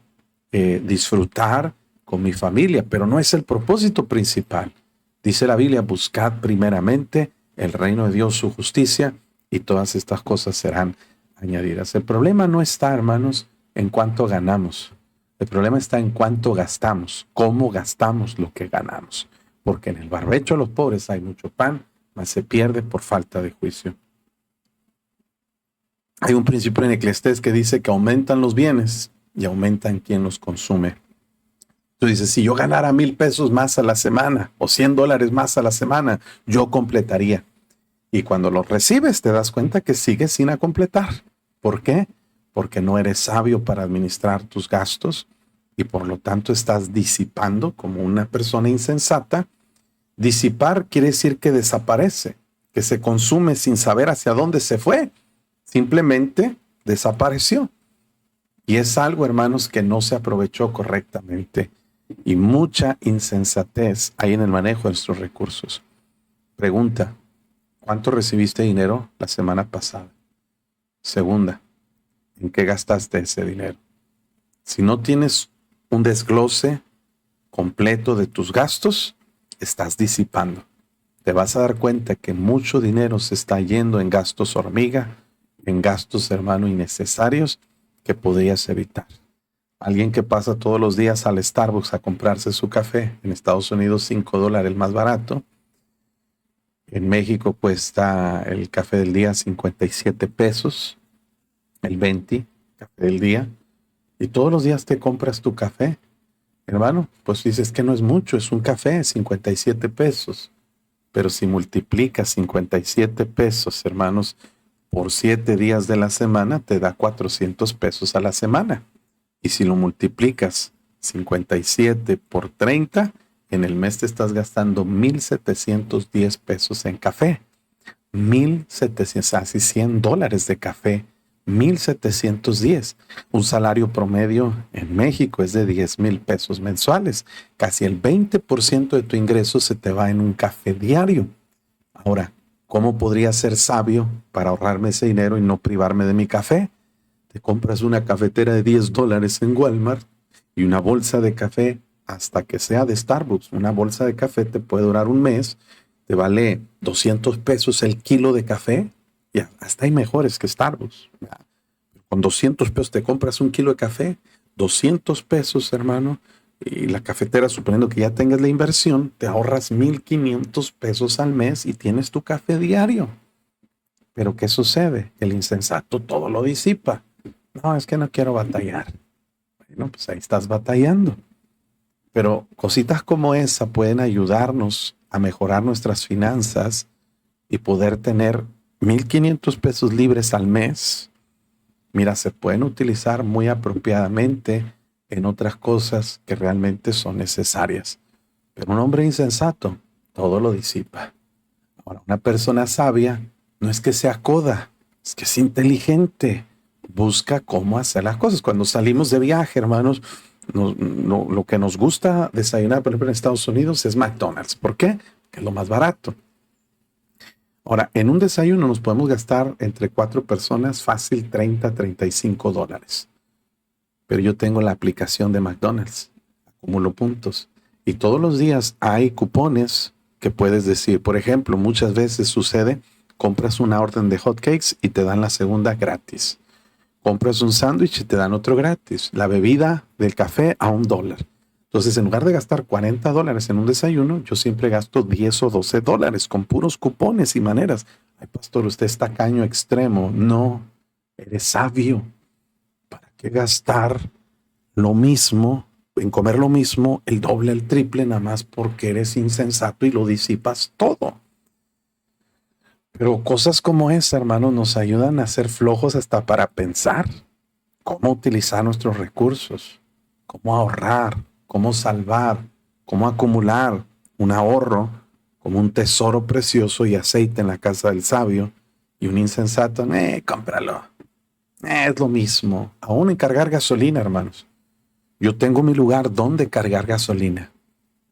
S1: disfrutar con mi familia. Pero no es el propósito principal. Dice la Biblia, buscad primeramente el reino de Dios, su justicia, y todas estas cosas serán añadidas. El problema no está, hermanos, en cuánto ganamos. El problema está en cuánto gastamos, cómo gastamos lo que ganamos. Porque en el barbecho de los pobres hay mucho pan, mas se pierde por falta de juicio. Hay un principio en Eclesiastés que dice que aumentan los bienes y aumentan quien los consume. Tú dices, si yo ganara $1,000 más a la semana o $100 más a la semana, yo completaría. Y cuando los recibes te das cuenta que sigues sin completar. ¿Por qué? Porque no eres sabio para administrar tus gastos y por lo tanto estás disipando como una persona insensata. Disipar quiere decir que desaparece, que se consume sin saber hacia dónde se fue. Simplemente desapareció. Y es algo, hermanos, que no se aprovechó correctamente. Y mucha insensatez hay en el manejo de nuestros recursos. Pregunta, ¿cuánto recibiste dinero la semana pasada? Segunda, ¿en qué gastaste ese dinero? Si no tienes un desglose completo de tus gastos, estás disipando. Te vas a dar cuenta que mucho dinero se está yendo en gastos hormiga, en gastos, hermano, innecesarios que podrías evitar. Alguien que pasa todos los días al Starbucks a comprarse su café, en Estados Unidos $5 el más barato. En México cuesta el café del día 57 pesos, el 20 café del día. Y todos los días te compras tu café. Hermano, pues dices que no es mucho, es un café, 57 pesos. Pero si multiplicas 57 pesos, hermanos, por 7 días de la semana, te da 400 pesos a la semana. Y si lo multiplicas 57 por 30, en el mes te estás gastando 1,710 pesos en café. 1,700, así $100 de café 1,710. Un salario promedio en México es de 10,000 pesos mensuales. Casi el 20% de tu ingreso se te va en un café diario. Ahora, ¿cómo podría ser sabio para ahorrarme ese dinero y no privarme de mi café? Te compras una cafetera de $10 en Walmart y una bolsa de café hasta que sea de Starbucks. Una bolsa de café te puede durar un mes, te vale 200 pesos el kilo de café. Ya, hasta hay mejores que Starbucks. Con 200 pesos te compras un kilo de café, 200 pesos, hermano, y la cafetera, suponiendo que ya tengas la inversión, te ahorras 1,500 pesos al mes y tienes tu café diario. Pero ¿qué sucede? El insensato todo lo disipa. No, es que no quiero batallar. Bueno, pues ahí estás batallando. Pero cositas como esa pueden ayudarnos a mejorar nuestras finanzas y poder tener 1,500 pesos libres al mes. Mira, se pueden utilizar muy apropiadamente en otras cosas que realmente son necesarias. Pero un hombre insensato todo lo disipa. Ahora, una persona sabia no es que sea coda, es que es inteligente. Busca cómo hacer las cosas. Cuando salimos de viaje, hermanos, lo que nos gusta desayunar, por ejemplo, en Estados Unidos es McDonald's. ¿Por qué? Porque es lo más barato. Ahora, en un desayuno nos podemos gastar entre 4 personas fácil $30 a $35. Pero yo tengo la aplicación de McDonald's, acumulo puntos. Y todos los días hay cupones que puedes decir. Por ejemplo, muchas veces sucede, compras una orden de hotcakes y te dan la segunda gratis. Compras un sándwich y te dan otro gratis. La bebida del café a $1. Entonces, en lugar de gastar $40 en un desayuno, yo siempre gasto 10 o $12 con puros cupones y maneras. Ay, pastor, usted es tacaño extremo. No, eres sabio. ¿Para qué gastar lo mismo, en comer lo mismo, el doble, el triple, nada más porque eres insensato y lo disipas todo? Pero cosas como esa, hermanos, nos ayudan a ser flojos hasta para pensar cómo utilizar nuestros recursos, cómo ahorrar, cómo salvar, cómo acumular un ahorro como un tesoro precioso y aceite en la casa del sabio. Y un insensato, cómpralo. Es lo mismo. Aún en cargar gasolina, hermanos. Yo tengo mi lugar donde cargar gasolina.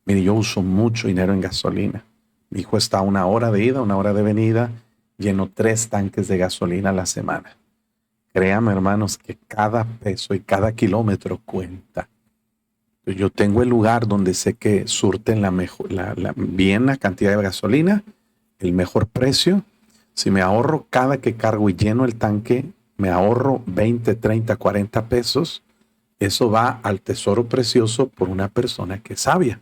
S1: Mire, yo uso mucho dinero en gasolina. Mi hijo está a 1 hora de ida, 1 hora de venida. Lleno 3 tanques de gasolina a la semana. Créame, hermanos, que cada peso y cada kilómetro cuenta. Yo tengo el lugar donde sé que surten bien la cantidad de gasolina, el mejor precio. Si me ahorro cada que cargo y lleno el tanque, me ahorro 20, 30, 40 pesos. Eso va al tesoro precioso por una persona que es sabia.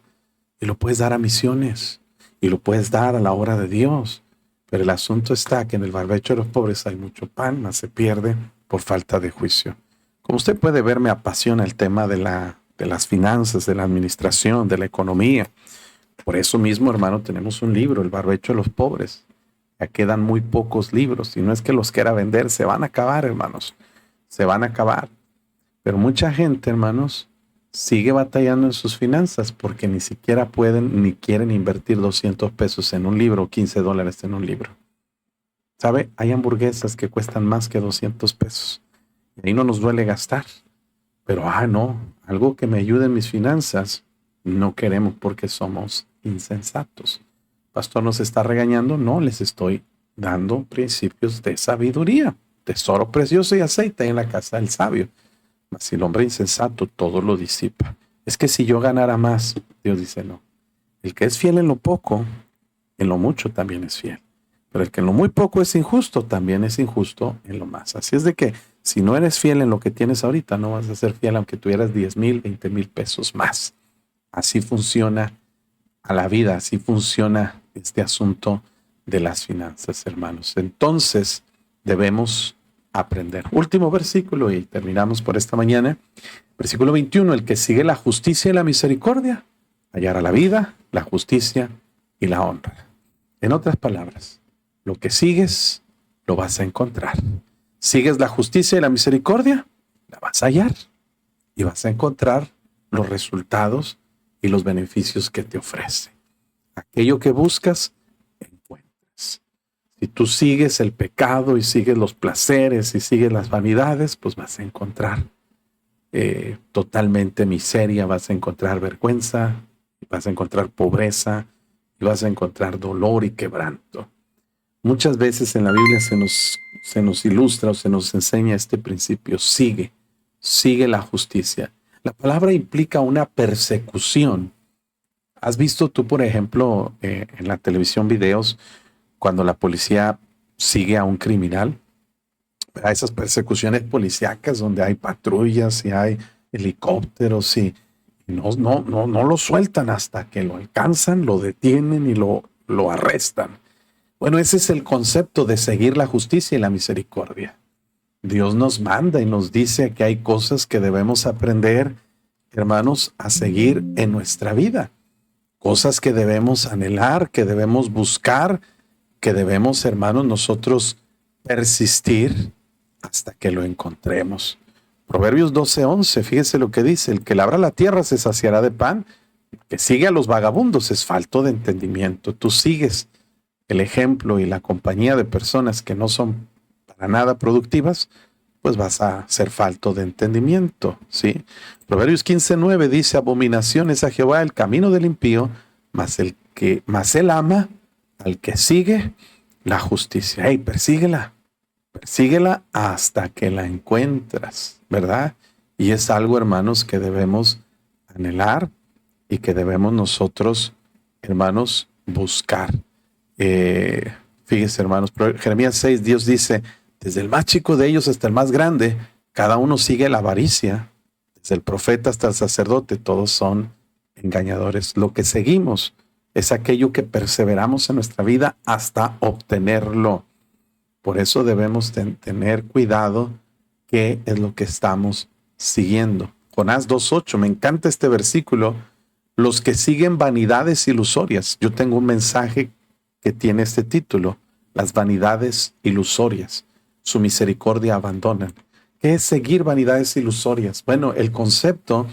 S1: Y lo puedes dar a misiones. Y lo puedes dar a la obra de Dios. Pero el asunto está que en el barbecho de los pobres hay mucho pan, más se pierde por falta de juicio. Como usted puede ver, me apasiona el tema de las finanzas, de la administración, de la economía. Por eso mismo, hermano, tenemos un libro, El barbecho de los pobres. Ya quedan muy pocos libros. Y no es que los quiera vender, se van a acabar, hermanos. Se van a acabar. Pero mucha gente, hermanos, sigue batallando en sus finanzas porque ni siquiera pueden ni quieren invertir 200 pesos en un libro o $15 en un libro. ¿Sabe? Hay hamburguesas que cuestan más que 200 pesos. Y ahí no nos duele gastar. Pero, no, algo que me ayude en mis finanzas, no queremos porque somos insensatos. Pastor, ¿nos está regañando? No, les estoy dando principios de sabiduría. Tesoro precioso y aceite en la casa del sabio. Mas si el hombre insensato todo lo disipa. Es que si yo ganara más, Dios dice no. El que es fiel en lo poco, en lo mucho también es fiel. Pero el que en lo muy poco es injusto, también es injusto en lo más. Así es de que si no eres fiel en lo que tienes ahorita, no vas a ser fiel aunque tuvieras 10,000, 20,000 pesos más. Así funciona a la vida, así funciona este asunto de las finanzas, hermanos. Entonces debemos aprender. Último versículo y terminamos por esta mañana. Versículo 21, el que sigue la justicia y la misericordia, hallará la vida, la justicia y la honra. En otras palabras, lo que sigues, lo vas a encontrar. Sigues la justicia y la misericordia, la vas a hallar y vas a encontrar los resultados y los beneficios que te ofrece. Aquello que buscas, encuentras. Si tú sigues el pecado y sigues los placeres y sigues las vanidades, pues vas a encontrar totalmente miseria, vas a encontrar vergüenza, vas a encontrar pobreza, y vas a encontrar dolor y quebranto. Muchas veces en la Biblia se nos ilustra o se nos enseña este principio: sigue la justicia. La palabra implica una persecución. ¿Has visto tú, por ejemplo, en la televisión videos cuando la policía sigue a un criminal? A esas persecuciones policíacas donde hay patrullas y hay helicópteros y no lo sueltan hasta que lo alcanzan, lo detienen y lo arrestan. Bueno, ese es el concepto de seguir la justicia y la misericordia. Dios nos manda y nos dice que hay cosas que debemos aprender, hermanos, a seguir en nuestra vida. Cosas que debemos anhelar, que debemos buscar, que debemos, hermanos, nosotros persistir hasta que lo encontremos. Proverbios 12:11, fíjese lo que dice: el que labra la tierra se saciará de pan, el que sigue a los vagabundos es falto de entendimiento. Tú sigues el ejemplo y la compañía de personas que no son para nada productivas, pues vas a ser falto de entendimiento, ¿sí? Proverbios 15:9 dice: abominación es a Jehová el camino del impío, mas él ama al que sigue la justicia. Hey, persíguela hasta que la encuentras, ¿verdad? Y es algo, hermanos, que debemos anhelar y que debemos nosotros, hermanos, buscar. Fíjese, hermanos, Jeremías 6, Dios dice: desde el más chico de ellos hasta el más grande, cada uno sigue la avaricia. Desde el profeta hasta el sacerdote, todos son engañadores. Lo que seguimos es aquello que perseveramos en nuestra vida hasta obtenerlo. Por eso debemos tener cuidado qué es lo que estamos siguiendo. Jonás 2:8, me encanta este versículo. Los que siguen vanidades ilusorias. Yo tengo un mensaje que tiene este título: las vanidades ilusorias, su misericordia abandonan. ¿Qué es seguir vanidades ilusorias? Bueno, el concepto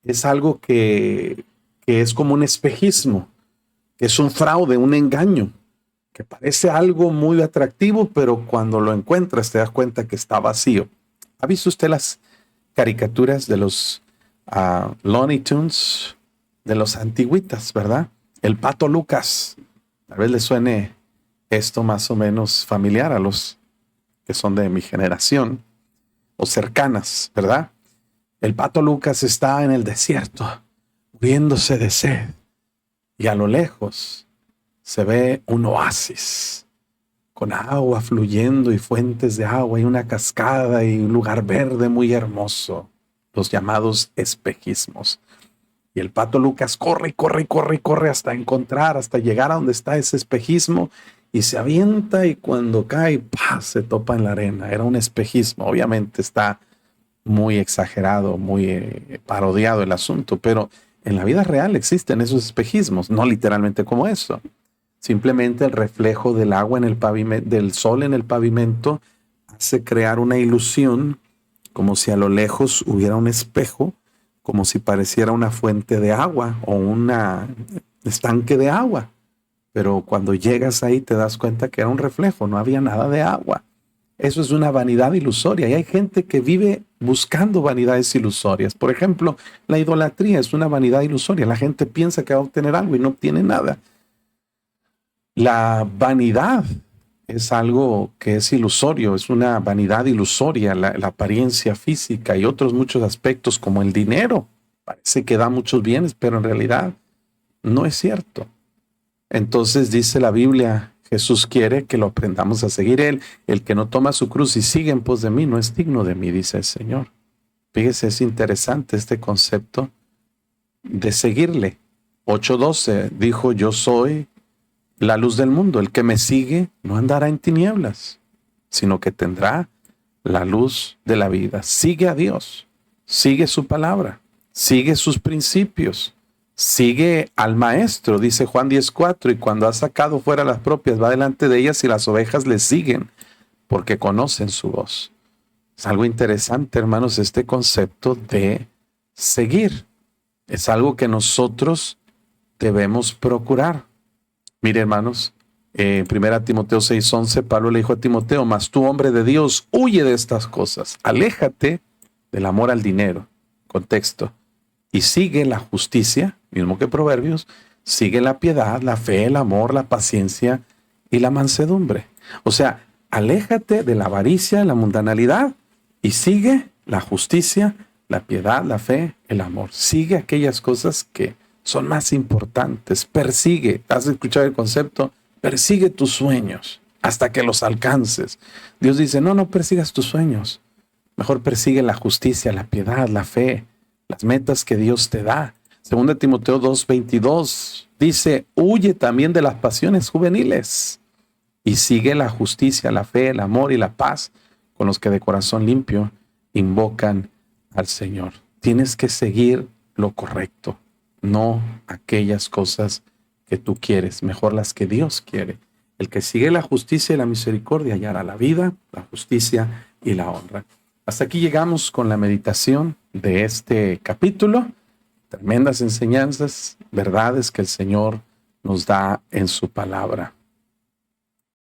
S1: es algo que es como un espejismo, que es un fraude, un engaño, que parece algo muy atractivo, pero cuando lo encuentras te das cuenta que está vacío. ¿Ha visto usted las caricaturas de los Looney Tunes, de los antiguitas, verdad? El Pato Lucas. Tal vez le suene esto más o menos familiar a los que son de mi generación o cercanas, ¿verdad? El Pato Lucas está en el desierto, muriéndose de sed, y a lo lejos se ve un oasis con agua fluyendo y fuentes de agua y una cascada y un lugar verde muy hermoso, los llamados espejismos. Y el Pato Lucas corre hasta encontrar, hasta llegar a donde está ese espejismo, y se avienta, y cuando cae, ¡pah!, se topa en la arena. Era un espejismo. Obviamente está muy exagerado, muy parodiado el asunto, pero en la vida real existen esos espejismos, no literalmente como eso. Simplemente el reflejo del agua en el pavimento, del sol en el pavimento, hace crear una ilusión, como si a lo lejos hubiera un espejo, como si pareciera una fuente de agua o un estanque de agua. Pero cuando llegas ahí te das cuenta que era un reflejo, no había nada de agua. Eso es una vanidad ilusoria, y hay gente que vive buscando vanidades ilusorias. Por ejemplo, la idolatría es una vanidad ilusoria. La gente piensa que va a obtener algo y no obtiene nada. La vanidad es algo que es ilusorio, es una vanidad ilusoria, la apariencia física y otros muchos aspectos, como el dinero. Parece que da muchos bienes, pero en realidad no es cierto. Entonces dice la Biblia, Jesús quiere que lo aprendamos a seguir Él. El que no toma su cruz y sigue en pos de mí no es digno de mí, dice el Señor. Fíjese, es interesante este concepto de seguirle. 8:12 dijo: yo soy la luz del mundo. El que me sigue no andará en tinieblas, sino que tendrá la luz de la vida. Sigue a Dios, sigue su palabra, sigue sus principios. Sigue al maestro, dice Juan 10:4, y cuando ha sacado fuera las propias, va delante de ellas y las ovejas le siguen porque conocen su voz. Es algo interesante, hermanos, este concepto de seguir. Es algo que nosotros debemos procurar. Mire, hermanos, Primera Timoteo 6:11, Pablo le dijo a Timoteo, mas tú, hombre de Dios, huye de estas cosas, aléjate del amor al dinero, contexto, y sigue la justicia, mismo que Proverbios, sigue la piedad, la fe, el amor, la paciencia y la mansedumbre. O sea, aléjate de la avaricia, la mundanalidad, y sigue la justicia, la piedad, la fe, el amor. Sigue aquellas cosas que son más importantes. Persigue, ¿has escuchado el concepto? Persigue tus sueños hasta que los alcances. Dios dice, no persigas tus sueños. Mejor persigue la justicia, la piedad, la fe, las metas que Dios te da. 2 Timoteo 2:22 dice, huye también de las pasiones juveniles y sigue la justicia, la fe, el amor y la paz con los que de corazón limpio invocan al Señor. Tienes que seguir lo correcto, no aquellas cosas que tú quieres, mejor las que Dios quiere. El que sigue la justicia y la misericordia hallará la vida, la justicia y la honra. Hasta aquí llegamos con la meditación de este capítulo. Tremendas enseñanzas, verdades que el Señor nos da en su palabra.